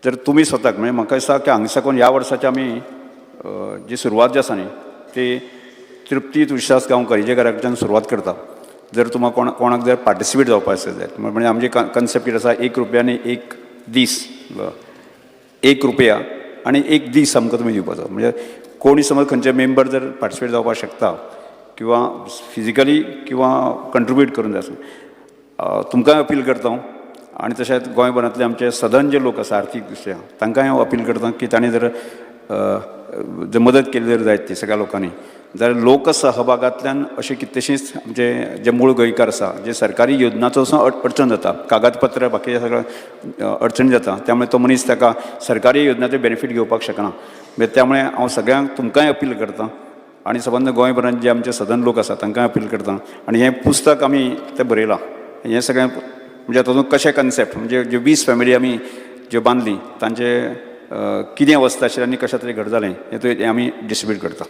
जर तुमी स्वताक म्हणजे म्हाका दिसता की हांगसाकून ह्या वर्साची आमी जी सुरवात जी आसा न्ही ती तृप्ती तुळशीदास गांवकर हेजे घराकडच्यान सुरवात करता. जर तुमकां कोणाक जर पार्टिसिपेट जावपाक आसत जाल्यार म्हणजे आमची कन्सेप्ट कितें आसा 1 रुपयानी 1 दीस 1 रुपया आनी 1 दीस आमकां तुमी दिवपाचो. म्हणजे कोणी समज खंयचे मेंबर जर पार्टिसिपेट जावपाक शकता किंवा फिजिकली किंवा कंट्रिब्यूट करून जाय तुमकांय अपील करता. आनी तशेंच गोंयभरांतले आमचे सदन जे लोक आसा आर्थीक दृश्ट्या तांकांय हांव अपील करता की तांणी जर मदत केली जर जायत ती सगळ्या लोकांनी जाल्यार लोकसहभागांतल्यान अशें कितलेशींच आमचे जे मूळ गोंयकार आसा जे सरकारी योजनाचो अडचण जाता, कागदपत्र बाकीचे सगळं अडचणी जाता, त्यामुळे तो मनीस ताका सरकारी योजनाचे बेनिफीट घेवपाक शकना. त्यामुळे हांव सगळ्यांक तुमकांय अपील करता आनी सबंद गोंयभरांत जे आमचे सदन लोक आसा तांकांय अपील करता. आनी हें पुस्तक आमी तें बरयलां. हें सगळें म्हणजे तातूंत कशें कन्सेप्ट म्हणजे ज्यो 20 फॅमिली आमी ज्यो बांदली तांचे कितें अवस्था आशिल्ली आनी कशा तरी घड जालें हें आमी डिस्ट्रिब्यूट करता.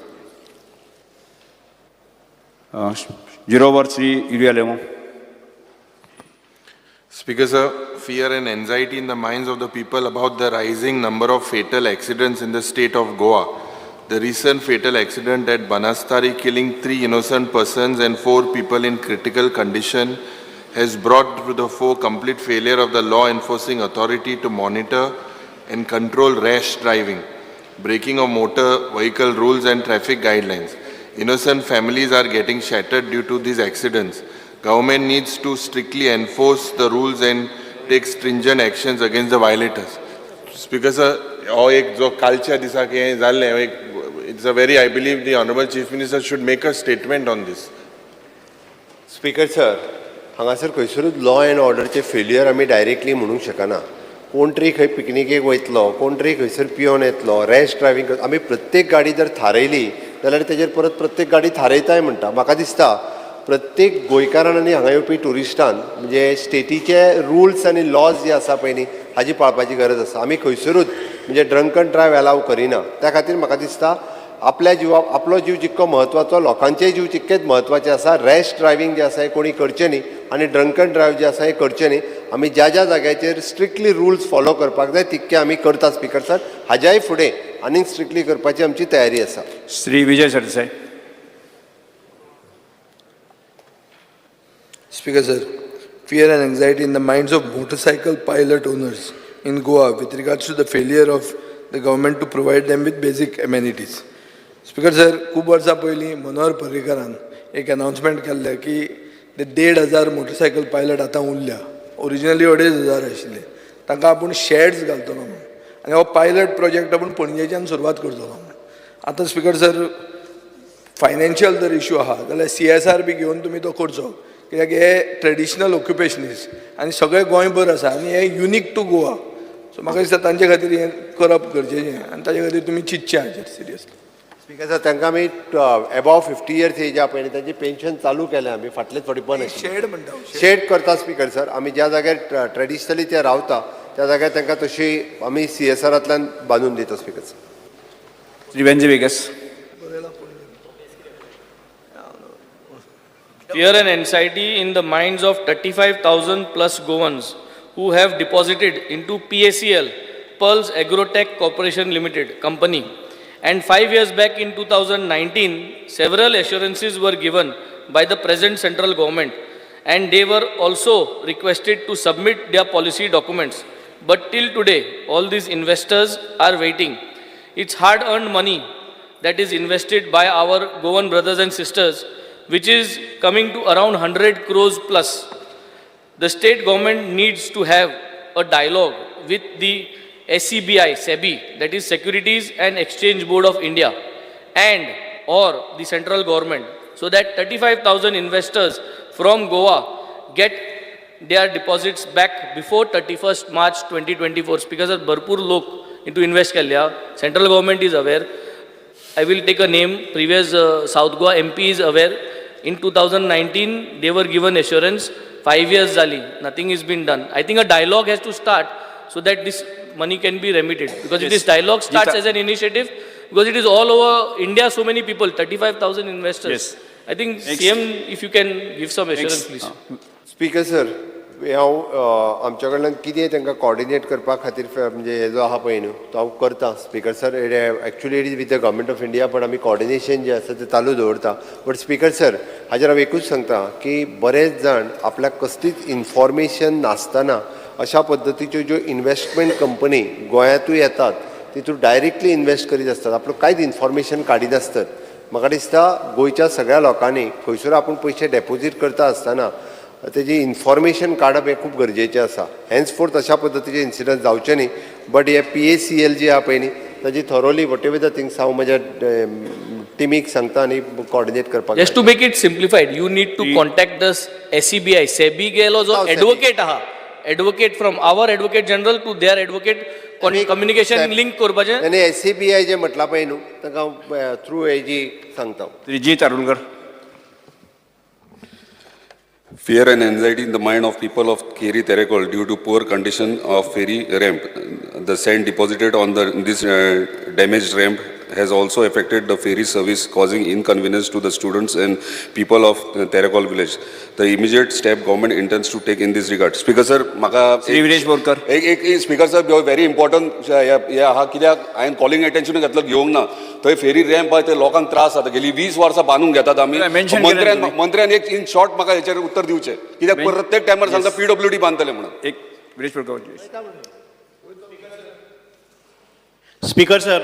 0 over 3 Ilya Lemo. Speaker sir, fear and anxiety in the minds of the people about the rising number of fatal accidents in the state of Goa. The recent fatal accident at Banastari killing 3 innocent persons and 4 people in critical condition has brought to the fore complete failure of the law enforcing authority to monitor and control rash driving, breaking of motor vehicle rules and traffic guidelines. Innocent families are getting shattered due to these accidents. Government needs to strictly enforce the rules and take stringent actions against the violators. Speaker sir, हो एक जो कालच्या दिसाक हें जाल्लें it's a very, I believe the Honorable Chief Minister should make a statement on this. Speaker sir हांगासर खंयसरूच law end ऑर्डरचे failure आमी डायरेक्टली म्हणूंक शकना. कोण तरी खंय पिकनिकेक वयतलो, कोण तरी खंयसर पियोन येतलो, रॅश ड्रायव्हिंग आमी प्रत्येक गाडी जर थारयली जाल्यार तेजेर परत प्रत्येक गाडी थारयताय म्हणटा. म्हाका दिसता प्रत्येक गोंयकारान आनी हांगा येवपी टुरिस्टान म्हणजे स्टेटीचे रुल्स आनी लॉज जे आसा पळय न्ही हाजी पाळपाची गरज आसा. आमी खंयसरूच म्हणजे ड्रंक अँड ड्रायव्ह अलाव करिना. त्या खातीर म्हाका दिसता आपल्या जिवाक आपलो जीव जितको म्हत्वाचो लोकांचेय जीव तितकेच म्हत्वाचे आसा. रॅश ड्रायव्हिंग जे आसा हें कोणी करचें न्ही आनी ड्रंक अँड ड्रायव्ह जे आसा हें करचें न्ही. आमी ज्या ज्या जाग्याचेर स्ट्रिक्टली रुल्स फॉलो करपाक जाय तितके आमी करता. स्पीकर सर हाज्याय फुडें आनीक स्ट्रिक्टली करपाची आमची तयारी आसा. Shri Vijay Sardesai. Speaker sir, fear and anxiety in the minds of motorcycle pilot owners in Goa with regards to the failure of the government to provide them with basic amenities. Speaker sir, खूब वर्सां पयलीं मनोहर पर्रीकरान एक announcement केल्लें की ते 1,500 motorcycle pilot आतां उरल्या. Originally 2,500 आशिल्ले. तांकां आपूण शेड्स घालतलो म्हणून आनी हो पायलट प्रोजेक्ट आपूण पणजेच्यान सुरवात करतलो म्हणून. आतां स्पीकर सर फायनान्शियल जर इश्यू आहा जाल्यार CSR बी घेवन तुमी तो करचो, कित्याक हे ट्रेडिशनल ऑक्युपेशनिस्ट आनी सगळें गोंयभर आसा आनी हे युनीक टू गोवा. सो म्हाका दिसता तांचे खातीर हें करप गरजेचें आनी ताचे खातीर तुमी चिंतचें हाचेर सिरियसली. स्पीकर सर तांकां आमी एबाव 50 इयर्स एजा पळय तांची पेन्शन चालू केलें आमी फाटले थोडी पण शेड म्हणटा शेड करता स्पीकर सर. आमी ज्या जाग्यार ट्रेडिशनली ते रावता त्या जाग्यार तांकां तशी आमी CSRांतल्यान बांदून दिता speaker sir. Shri Venzy Viegas. Fear and anxiety in the minds of 35,000 plus Goans who have deposited into PACL, Pearls Agrotech Corporation Limited company. And 5 years back in 2019, several assurances were given by the present central government, and they were also requested to submit their policy documents. But till today, all these investors are waiting. It's hard-earned money that is invested by our Goan brothers and sisters, which is coming to around 100 crores plus. The state government needs to have a dialogue with the SEBI, that is Securities and Exchange Board of India, and or the central government, so that 35,000 investors from Goa get their deposits back before 31st March 2024. Because bharpur lok into invest केल्या, central government is aware. I will take a name, previous South Goa MP is aware. In 2019, they were given assurance. 5 years zali, nothing has been done. I think a dialogue has to start so that this money can be remitted. Because if this dialogue starts as an initiative, because it is all over India, so many people, 35,000 investors. Yes. I think CM, if you can give some assurance, please. Speaker sir, हांव आमच्या कडल्यान कितें तांकां coordinate करपा खातीर म्हणजे हे जो आहा पळय न्हू तो हांव करता speaker sir. Actually it is with the government of India, पण आमी कॉर्डिनेशन जें आसा तें चालू दवरता. बट स्पीकर सर, हाजेर हांव एकूच सांगता की बरेच जाण आपल्याक कसलीच इन्फॉर्मेशन नासतना अशा पद्दतीच्यो ज्यो इन्व्हेस्टमेंट कंपनी गोंयांतूय येतात तितून डायरेक्टली इन्व्हेस्ट करीत आसतात, आपलो कांयच इन्फॉर्मेशन काडीनासतात. म्हाका दिसता गोंयच्या सगळ्या लोकांनी खंयसर आपूण पयशे डेपोजीट करता आसतना तेजी इन्फॉर्मेशन काडप हें खूब गरजेचें आसा. हेन्सफोर्थ अशा पद्दतीचे इन्सिडंट जावचे न्ही. बट हे PACL जी आहा पळय न्ही ताजी thoroughly what ever the things हांव म्हज्या टीमीक सांगता आनी कॉर्डिनेट करपाक. Just to make it simplified, you need to contact the SEBI. SEBI गेलो जो advocate आहा, advocate from our advocate general to their advocate, communication link करपाचें. आनी SEBI जे म्हटलां पळय न्हू तांकां थ्रू हेजी सांगता. श्री जी तारुलकर. Fear and anxiety in the mind of people of Keri Terekol due to poor condition of ferry ramp. The sand deposited on this damaged ramp has also affected the ferry service, causing inconvenience to the students and people of Terekol village. The immediate step government intends to take in this regard. Speaker sir, म्हाका श्री विरेश बोरकर. एक speaker sir very important हे आहा, कित्याक हांवें calling attention घातलं घेवंक ना. थंय फेरी रॅम्प आहा ते लोकांक त्रास जाता. गेली 20 वर्सां बांदून घेतात आमी. मंत्र्यान एक इन शॉर्ट म्हाका हेचेर उत्तर दिवचें, कित्याक प्रत्येक टायमार सांगता PWD बांदतले म्हणून. एक विरेश बोरकर. स्पीकर सर,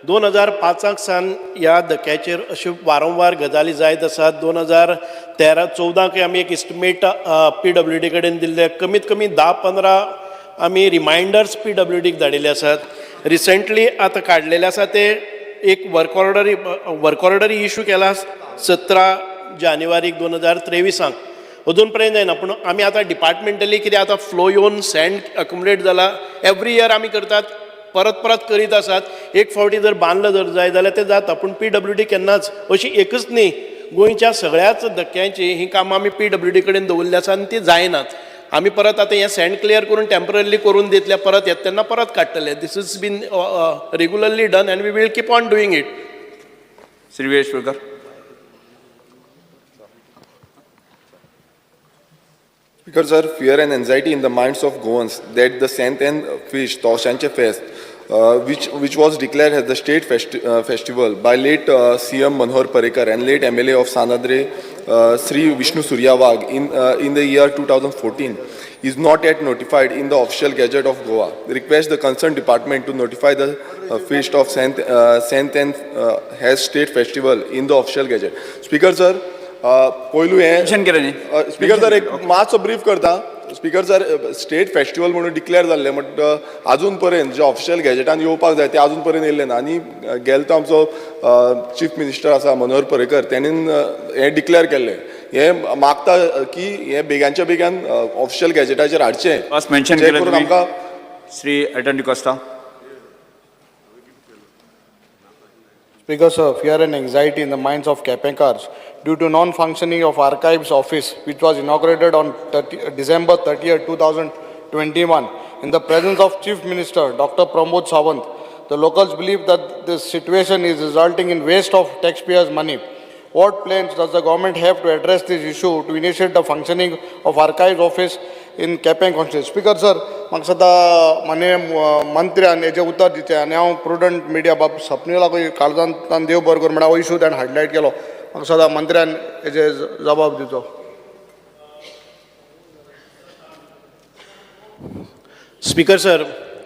2005 सावन ह्या धक्क्याचेर अश्यो वारंवार गजाली जायत आसात. 2013-14 आमी एक इस्टिमेट PWD कडेन दिल्ले, कमीत कमी 10-15 आमी रिमायंडर्स PWDक धाडिल्ले आसात. रिसेंटली आतां काडलेले आसा ते एक वर्क ऑर्डर इश्यू केला 17 जानेवारी 2023. अजून पर्यंत जायना, पूण आमी आतां डिपार्टमेंटली कितें आतां फ्लो येवन सँड अक्युमुलेट जाला. एवरी इयर आमी करतात, परत करीत आसात. एक फावटी जर बांदलं जर जाय जाल्यार तें जाता, पूण PWD केन्नाच अशी एकच न्ही, गोंयच्या सगळ्याच धक्क्यांची ही कामां आमी PWD कडेन दवरली आसा आनी ती जायनात. आमी परत आतां हें सँड क्लियर करून टेम्पररी करून दितले, परत येता तेन्ना परत काडटले. This is been regularly done and we will keep on doing it. Shri Viresh Borkar. Speaker sir, fear and anxiety in the minds of Goans that the Saint and Fish Toshanche Fest, which was declared as the state festival by late CM Manohar Parrikar and late MLA of Sanadre, Sri Vishnu Surya Wag in the year 2014, is not yet notified in the official gazette of Goa. Request the concerned department to notify the feast of Saint and has state festival in the official gazette. Speaker sir, पयलू हे speaker sir एक मातसो brief करता. Speaker sir state festival म्हणून declare जाल्ले but अजून पर्यंत जे official गॅजेटान येवपाक जाय ते अजून पर्यंत येयल्ले ना. आनी गेलो तो आमचो चीफ मिनिस्टर आसा मनोहर पर्रीकर तेणीन हे डिक्लेअर केल्ले. हे मागता की हे बेगानच्या बेगान ऑफिशियल गॅजेटाचेर हाडचें. मेन्शन केलें आमकां Shri attorney Costa. Speaker sir, fear and anxiety in the minds of Kepenkars due to non-functioning of Archives Office, which was inaugurated on December 30th, 2021. In the presence of Chief Minister Dr. Pramod Sawant, the locals believe that this situation is resulting in waste of taxpayers' money. What plans does the government have to address this issue to initiate the functioning of Archives Office in Kepeng constituency? Speaker sir, म्हाका सदां माननीय मंत्र्यान हेजें उतर दितें आनी हांव prudent media बाब सपनीला काळजांतल्यान देव बरें करूं म्हणून हो इशू ताणें हायलायट केलो. म्हाका सदां मंत्र्यान हेजे जबाब दिवचो. स्पीकर सर,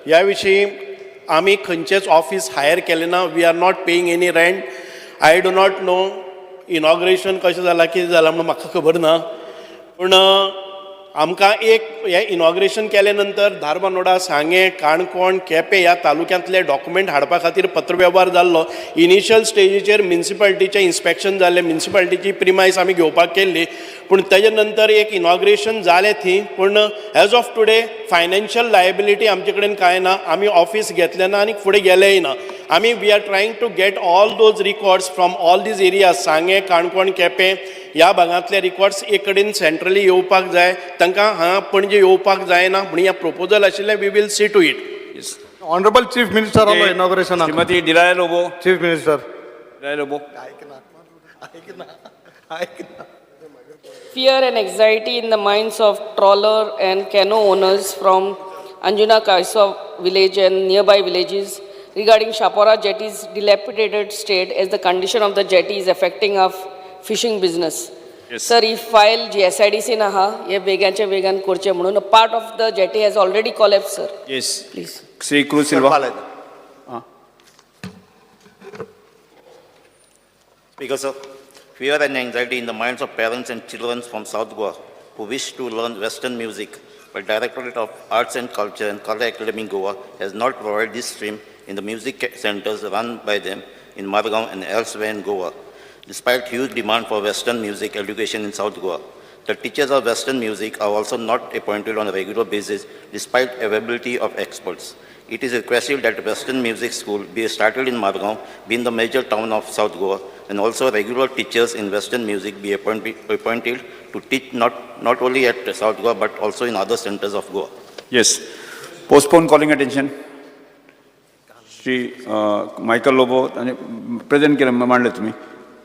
ह्या विशीं आमी खंयचेच ऑफिस हायर केलें ना. We are not paying any rent. I do not know inauguration कशें जालां कितें जालां म्हणून म्हाका खबर ना. पूण आमकां एक हे इनॉग्रेशन केले नंतर धारबांदोडा, सांगे, काणकोण, केपें ह्या तालुक्यांतले डॉक्युमेंट हाडपा खातीर पत्रव्यवहार जाल्लो. इनिशियल स्टेजीचेर म्युन्सिपालिटीचें इन्स्पेक्शन जाल्लें, म्युन्सिपालिटीची प्रिमायस आमी घेवपाक केल्ली. पूण तेजे नंतर एक इनॉग्रेशन जालें थंय. पूण as of today financial liability आमचे कडेन कांय ना. आमी ऑफिस घेतलें ना आनी फुडें गेलेय ना. आमी we are trying to get all those records from all these areas, Sanguem, Canacona, Quepem ह्या भागांतले रिकॉर्ड्स एक कडेन सेंट्रली येवपाक जाय. तांकां हांगा पणजे येवपाक जायना म्हणून हें प्रपोजल आशिल्लें. We will see to it. Honorable Chief Minister of Inauguration. Shrimati Delilah Lobo. Chief Minister. Delilah Lobo. Fear and anxiety in the minds of trawler and canoe owners from Anjuna Kaisa village and nearby villages regarding Shapora jetty's dilapidated state as the condition of the jetty is affecting our fishing business. Yes. Sir, if file GSIDC na ha, ye veganche vegan korche म्हणून a part of the jetty has already collapsed, sir. Yes. Please. Shri Cruz Silva. Speaker sir, fear and anxiety in the minds of parents and children from South Goa who wish to learn Western music, but Directorate of Arts and Culture and Color Academy Goa has not provided this stream in the music centers run by them in Margao and elsewhere in Goa. Despite huge demand for Western music education in South Goa, the teachers of Western music are also not appointed on a regular basis despite availability of experts. It is requested that Western Music School be started in Margao, being the major town of South Goa, and also regular teachers in Western music be appointed to teach not only at South Goa but also in other centers of Goa. Yes. Postpone calling attention. Shri Michael Lobo आणि present केलं मांडले तुम्ही.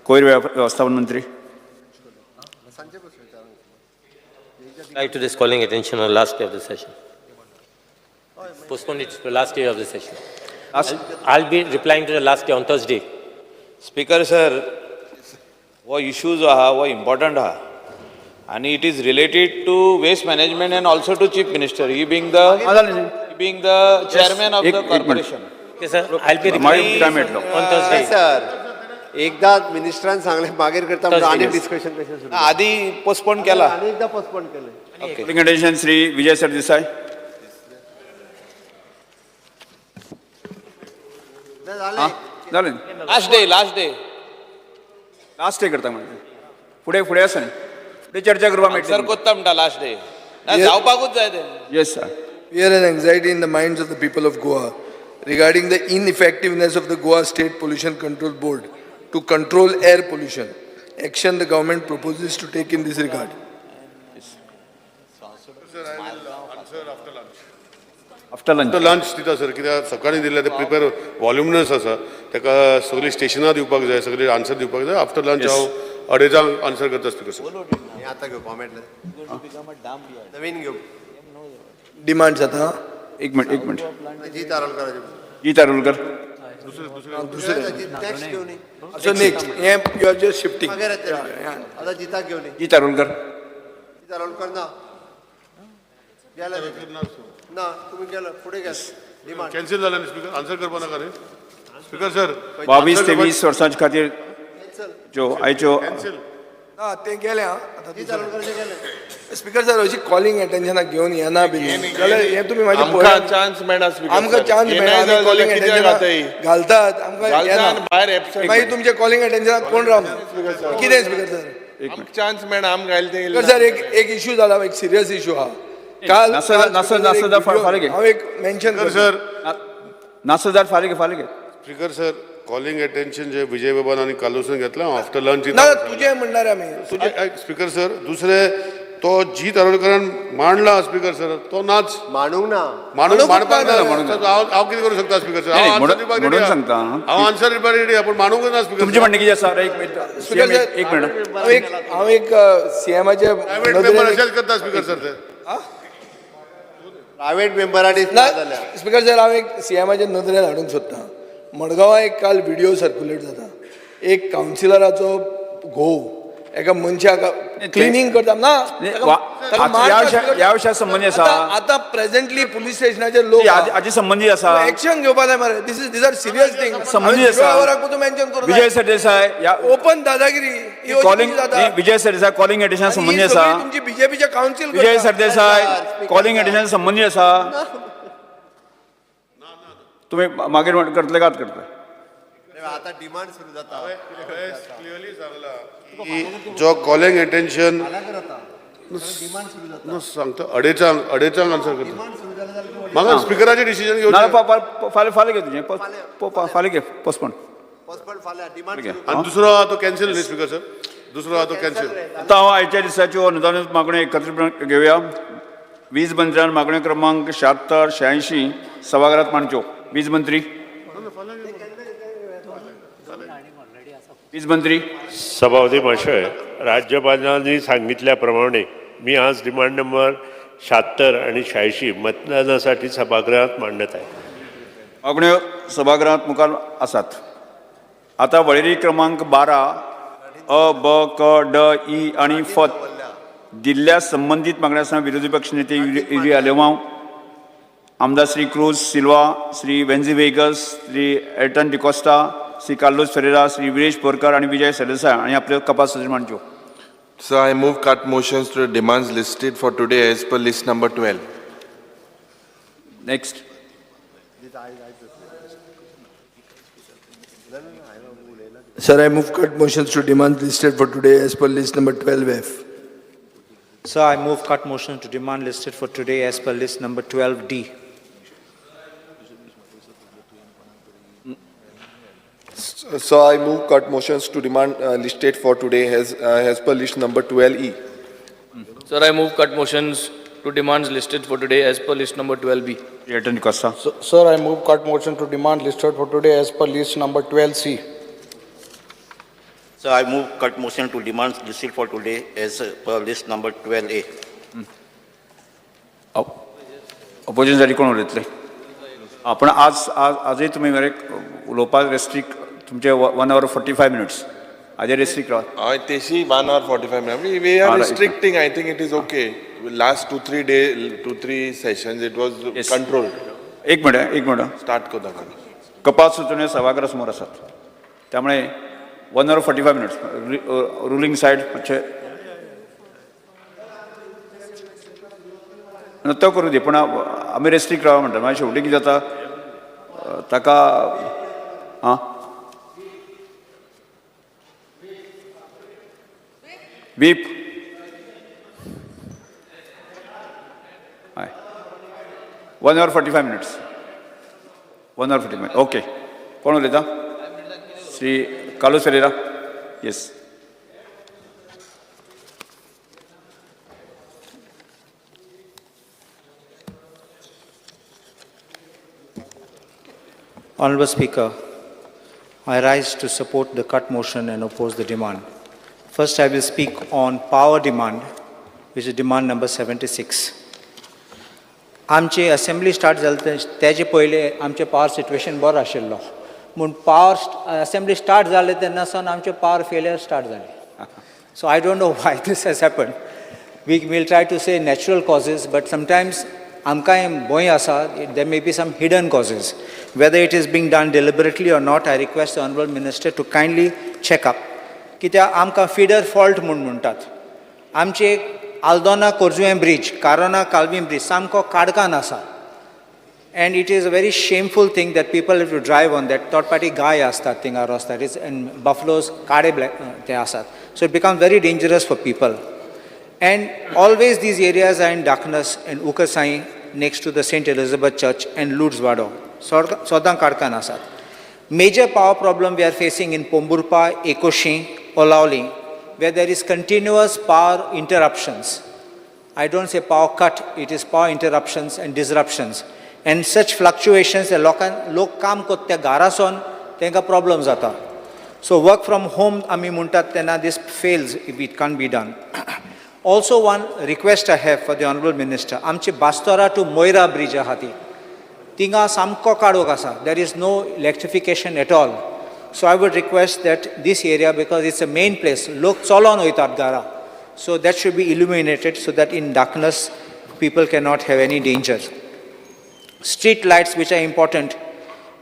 कोयर व्यवस्थापन मंत्री. Right to this calling attention on the last day of the session. Postpone it to the last day of the session. I'll be replying to the last day on Thursday. Speaker sir, वो issues आहा वो important आहा, and it is related to waste management and also to Chief Minister. He being the chairman of the corporation. Okay sir, I'll be replying on Thursday. Sir एकदा मिनिस्टरान सांगले मागीर करता म्हणजे आनी डिस्कशन कशें सुरू. आधी पोस्टपोन केला. आनी एकदा पोस्टपोन केले. Calling attention Shri Vijay Sardesai. झाले. लास्ट डे लास्ट डे करता म्हणजे फुडें फुडें आसा न्ही. फुडें चर्चा करपाक मेळटली. सर कोत्ता म्हणटा लास्ट डे. जावपाकूच जाय ते. Yes sir. Fear and anxiety in the minds of the people of Goa regarding the ineffectiveness of the Goa State Pollution Control Board to control air pollution. Action the government proposes to take in this regard. After lunch दिता sir, कित्याक सकाळीं दिल्ले ते prepare वॉल्युमिनस आसा, ताका सगळीं स्टेशनां दिवपाक जाय, सगळी आन्सर दिवपाक जाय. आफ्टर लंच हांव 2:30 आन्सर करता स्पीकर सर. आतां घेवपा मेळटलें. नवीन घेवप. डिमांड जाता. एक मिनट. जी तारोलकर. टॅक्स घेवन न्ही. So next, you are just shifting. आतां जिताक घेवन न्ही. जी तारोलकर. तारोलकर ना. ना तुम्ही गेलं पुढे गेलं डिमांड कॅन्सल झालं नाही स्पीकर आन्सर करपा नाका न्ही स्पीकर सर 22-23 वर्सांचे खातीर ज्यो आयच्यो ना ते गेले स्पीकर सर अशी कॉलिंग अटेन्शनाक घेवन येना बी जाल्यार हे तुमी माझे चान्स मेळना स्पीकर आमकां चान्स मेळना कॉलिंग अटेन्शनाक घालतात आमकां येना मागीर तुमचे कॉलिंग अटेन्शनाक कोण रावना कितें स्पीकर सर चान्स मेळना आम घायल ते स्पीकर सर एक इशू जाला एक सिरियस इशू आहा काल हांव एक मेन्शन सर नासदार फाल्यां घे स्पीकर सर कॉलिंग अटेन्शन जे विजय बाबान आणि कालूसन घेतलं आफ्टर लंच ना तुझे म्हणणार आमी स्पीकर सर दुसरे तो जी तरोडकरान मांडला स्पीकर सर तो नाच मानूंक ना मांडपाक ना हांव कितें करूं शकता स्पीकर सर म्हणून सांगता हांव आन्सर दिवपाक रेडी आहा पण मानूंक ना स्पीकर तुमचे म्हणणे कितें आसा एक मिनट एक मिनट हांव एक सीएमाचे प्रायव्हेट मेंबर अशेंच करता स्पीकर सर ते प्रायव्हेट मेंबरांनी स्पीकर सर हांव एक सीएमाचे नदरेन हाडूंक सोदतां मडगांवां एक काल व्हिडिओ सर्क्युलेट जाता एक कावन्सिलराचो घोव एका मनशाक क्लिनिंग करता ना ह्या विशयाक संबंधी आसा आतां प्रेझेंटली पुलीस स्टेशनाचेर लोक हाजी संबंधी आसा एक्शन घेवपा जाय मरे दीज आर सिरियस थिंग संबंधी आसा मेन्शन करूं विजय सरदेसाय ओपन दादागिरी calling Vijay Sardesai calling addition संबंधी आसा तुमची बीजेपीचे council Vijay Sardesai calling addition संबंधी आसा तुम्ही मागीर करतले कात करतले आता डिमांड सुरू जाता क्लियरली सांगला की जो कॉलिंग अटेन्शन सांगता अडेचांक आन्सर करता म्हाका स्पीकराचें डिसिजन घेवचें फाल्यां घे तुजें फाल्यां घे पोस्टपोन आनी दुसरो आहा तो कॅन्सल न्ही स्पीकर सर दुसरो आहा तो कॅन्सल आतां हांव आयच्या दिसाच्यो अनुदानीत मागण्यो एकत्रीत घेवया वीज मंत्र्यान मागण्यो क्रमांक 76-86 सभागृहात मांडच्यो वीज मंत्री वीज मंत्री सभापती महाशय राज्यपालांनी सांगितल्याप्रमाणे मी आज डिमांड नंबर 76 आणि 86 मतदानासाठी सभागृहात मांडत आहे मागण्यो सभागृहात मुखार आसात आता वळेरी क्रमांक 12 अ ब क ड ई आणि फ दिल्ल्या संबंधित मागण्यांसह विरोधी पक्ष नेते युरी आलेमांव आमदार श्री क्रूज सिल्वा श्री वेन्झी वेगस श्री एल्टन डिकोस्टा श्री कार्लोस फेरेरा श्री विरेश बोरकर आणि विजय सरदेसाय आणि आपले कपास सजन मांडच्यो So I move cut motions to the demands listed for today as per list number 12. Next Sir, I move cut motions to demands listed for today as per list number 12F. So I move cut motion to demand listed for today as per list number 12D. So I move cut motions to demand listed for today as per list number 12E. Sir, I move cut motions to demands listed for today as per list number 12B. Elton D'Costa Sir, I move cut motion to demand listed for today as per list number 12C. So I move cut motion to demands listed for today as per list number 12A. ऑपोजिशनसाठी कोण उलयतले आपण आजही तुम्ही मरे उलोवपाक restrict तुमचे 1 hour 45 minutes आजे restrict Rawa Tsheshi 1 hour 45 minutes. We are restricting. I think it is okay. Last 2-3 sessions it was controlled. एक minute Start कोदा कपात सुचोवण्यो सभागृहासमोर आसात त्यामुळे 1 hour 45 minutes रुलिंग सायड मातशें तो करूं दी पूण आमी रेस्ट्रिक्ट रावा म्हणटा मागीर शेवटी कितें जाता ताका आं बीप हय 1 hour 45 minutes 1 hour 45 minutes okay कोण उलयता Shri Kalu Ferreira yes Honorable Speaker, I rise to support the cut motion and oppose the demand. First, I will speak on power demand, which is demand number 76. आमची असेंब्ली स्टार्ट जाली तेजे पयले आमचे power situation बरो आशिल्लो म्हूण पावर असेंब्ली स्टार्ट जाले तेन्नासान आमचे पावर फेलियर स्टार्ट जाले so I don't know why this has happen We will try to say natural causes, but sometimes amka boy asa, there may be some hidden causes. Whether it is being done deliberately or not, I request the Honourable Minister to kindly check up. कित्याक आमकां feeder fault म्हणटात. आमचे Aldona कोरजुएं bridge, corona काल्वीन bridge सामको काडकान आसा. And it is a very shameful thing that people have to drive on that. Third party guy astat thing or that is, and buffaloes kade te asat. So it becomes very dangerous for people. And always these areas are in darkness, and Ukasai next to the St. Elizabeth Church and Ludswado. Sodan Karkan asat. Major power problem we are facing in Pomburpa, Ekoshi, Olauli, where there is continuous power interruptions. I don't say power cut, it is power interruptions and disruptions. And such fluctuations, the lok kam kotte garason, tenka problems ata. So work from home, ami muntat tena, this fails if it can't be done. Also one request I have for the Honourable Minister, amche Bastora to Moira bridge ahati. Tinga samko kadok asa, there is no electrification at all. So I would request that this area, because it's a main place, lok cholon hoitat gara. So that should be illuminated so that in darkness people cannot have any danger. Street lights which are important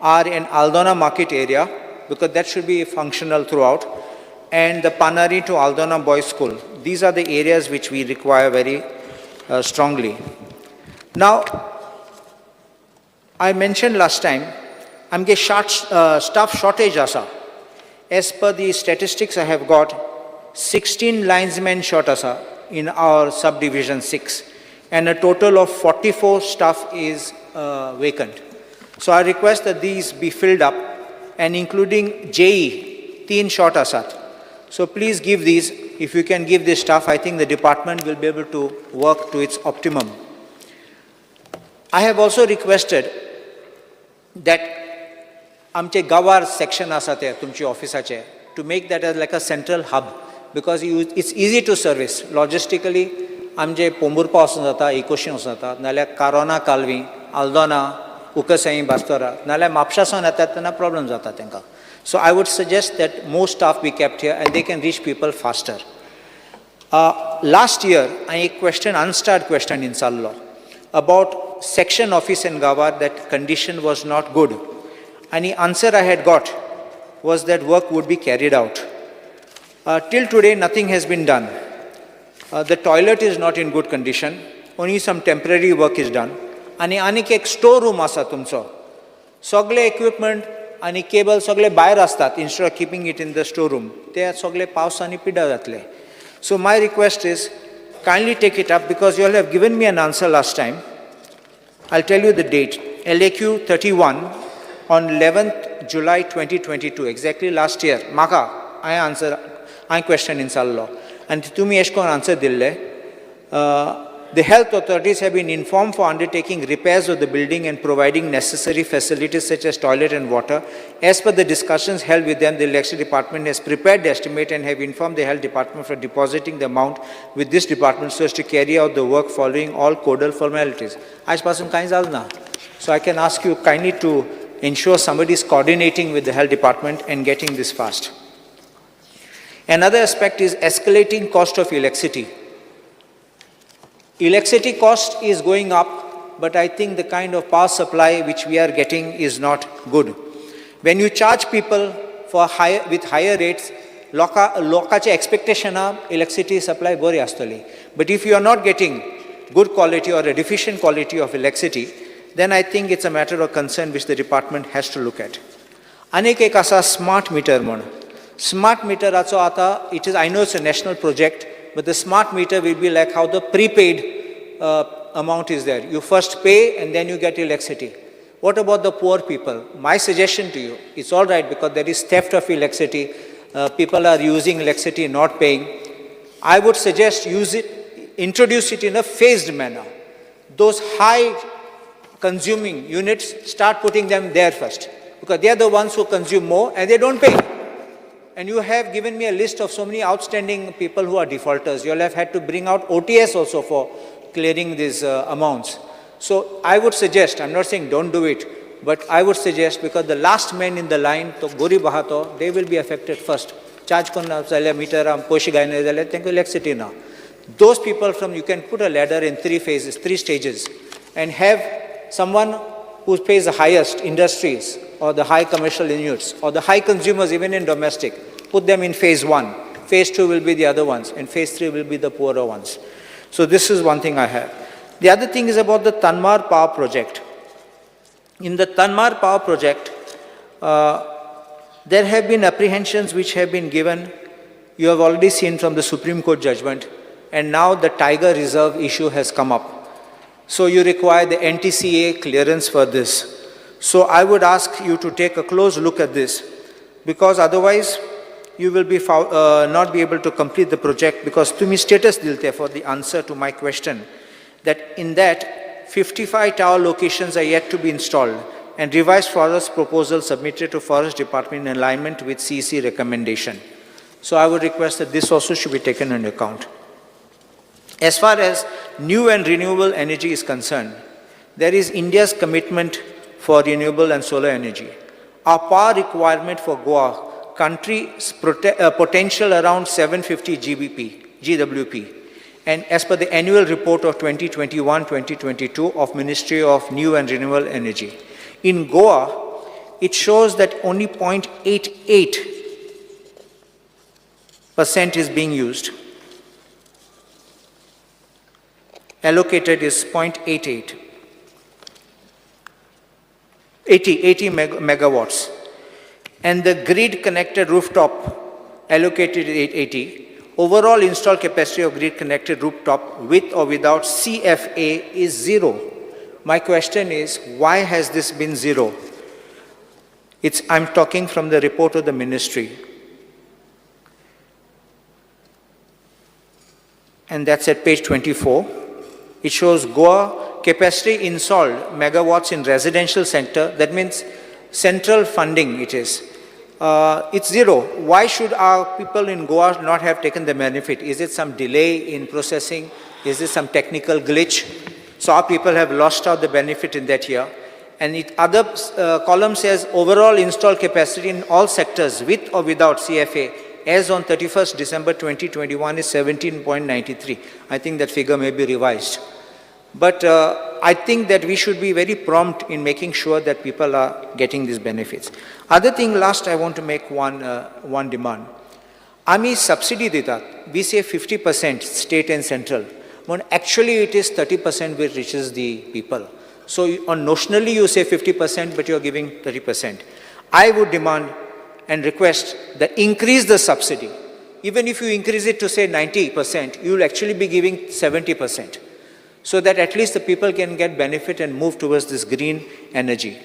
are in Aldona market area, because that should be functional throughout, and the Panari to Aldona Boys School. These are the areas which we require very strongly. Now, I mentioned last time, I'm getting staff shortage asa. As per the statistics I have got, 16 linesmen short asa in our subdivision 6, and a total of 44 staff is vacant. So I request that these be filled up, and including JE, 3 short asat. So please give these. If you can give this staff, I think the department will be able to work to its optimum. I have also requested that amche Gawar section asate tumchi officeache, to make that as like a central hub, because it's easy to service logistically. आमचे पोंबुरपा वचून जाता, एकोशी वचून जाता, नाल्यार corona Kalvi, Aldona, उकसाई, बास्तोरा, नाल्यार म्हापशासून येतात तेन्ना problem जाता तांकां. So I would suggest that more staff be kept here and they can reach people faster. Last year, I question, unstarred question in Sallo about section office in Gawar, that condition was not good. And the answer I had got was that work would be carried out. Till today, nothing has been done. The toilet is not in good condition. Only some temporary work is done. आणि आनीक एक store room आसा तुमचो. सगळे equipment आनी cable सगळे भायर आसतात instead of keeping it in the store room. ते सगळे पावसांनी पिड्ड्यार जातले. So my request is, kindly take it up, because you all have given me an answer last time. I'll tell you the date. LAQ 31 on 11th July 2022, exactly last year. Maka, I question in Sallo. And tumi eshkon answer dille. The health authorities have been informed for undertaking repairs of the building and providing necessary facilities such as toilet and water. As per the discussions held with them, the election department has prepared the estimate and have informed the health department for depositing the amount with this department so as to carry out the work following all codal formalities. So I can ask you kindly to ensure somebody is coordinating with the health department and getting this fast. Another aspect is escalating cost of electricity. Electricity cost is going up, but I think the kind of power supply which we are getting is not good. When you charge people for with higher rates, lokache expectation of electricity supply bori astoli. But if you are not getting good quality or a deficient quality of electricity, then I think it's a matter of concern which the department has to look at. Anek ek asa smart meter mon. Smart meter acho ata, it is, I know it's a national project, but the smart meter will be like how the prepaid amount is there. You first pay and then you get electricity. What about the poor people? My suggestion to you, it's all right because there is theft of electricity. People are using electricity, not paying. I would suggest introduce it in a phased manner. Those high consuming units, start putting them there first, because they are the ones who consume more and they don't pay. And you have given me a list of so many outstanding people who are defaulters. You all have had to bring out OTS also for clearing these amounts. So I would suggest, I'm not saying don't do it, but I would suggest, because the last man in the line, to Gori Bahato, they will be affected first. Charge konna meter am poshi gaine zale, thank you electricity na. Those people you can put a ladder in 3 phases, 3 stages, and have someone who pays the highest, industries, or the high commercial units, or the high consumers, even in domestic, put them in phase 1. Phase 2 will be the other ones, and phase 3 will be the poorer ones. So this is one thing I have. The other thing is about the Tanmar Power Project. In the Tanmar Power Project, there have been apprehensions which have been given. You have already seen from the Supreme Court judgment, and now the Tiger Reserve issue has come up. So you require the NTCA clearance for this. So I would ask you to take a close look at this, because otherwise you will be not be able to complete the project, because to me status dilte for the answer to my question, that in that 55 tower locations are yet to be installed, and revised forest proposal submitted to Forest Department in alignment with CEC recommendation. So I would request that this also should be taken into account. As far as new and renewable energy is concerned, there is India's commitment for renewable and solar energy. Our power requirement for Goa, country's potential around 750 GWP. And as per the annual report of 2021-2022 of Ministry of New and Renewable Energy, in Goa, it shows that only 0.88% is being used. Allocated is 0.88. 80 megawatts. And the grid connected rooftop allocated is 80. Overall installed capacity of grid connected rooftop with or without CFA is 0. My question is, why has this been 0? I'm talking from the report of the ministry. And that's at page 24. It shows Goa capacity installed megawatts in residential center. That means central funding it is. It's 0. Why should our people in Goa not have taken the benefit? Is it some delay in processing? Is it some technical glitch? So our people have lost out the benefit in that year. And other column says overall installed capacity in all sectors with or without CFA as on 31st December 2021 is 17.93. I think that figure may be revised. But I think that we should be very prompt in making sure that people are getting these benefits. Other thing, last I want to make one demand. Ami subsidy data, we say 50% state and central, but actually it is 30% which reaches the people. So notionally you say 50%, but you are giving 30%. I would demand and request that increase the subsidy. Even if you increase it to say 90%, you will actually be giving 70%. So that at least the people can get benefit and move towards this green energy.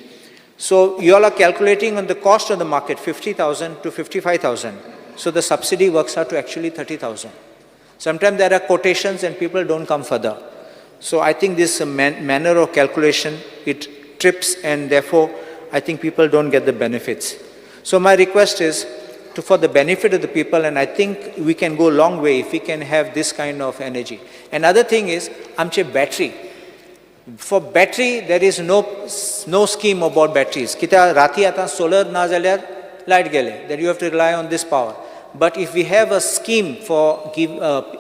So you all are calculating on the cost of the market, 50,000 to 55,000. So the subsidy works out to actually 30,000. Sometimes there are quotations and people don't come further. So I think this manner of calculation, it trips, and therefore I think people don't get the benefits. So my request is for the benefit of the people, and I think we can go a long way if we can have this kind of energy. Another thing is, amche battery. For battery, there is no scheme about batteries. Kita rati ata solar na jalyar light gele. Then you have to rely on this power. But if we have a scheme for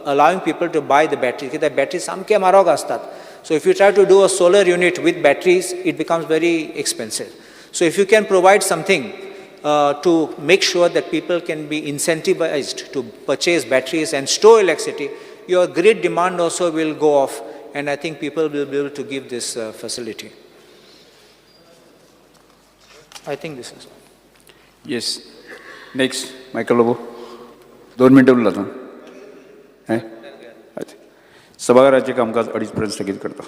allowing people to buy the battery, kita battery samke marog astat. So if you try to do a solar unit with batteries, it becomes very expensive. So if you can provide something to make sure that people can be incentivized to purchase batteries and store electricity, your grid demand also will go off, and I think people will be able to give this facility. I think this is all. Yes. Next, Michael Lobo. 2 मिनिटं उरलात. सभागृहाचे कामकाज 2:30 पर्यंत स्थगित करता.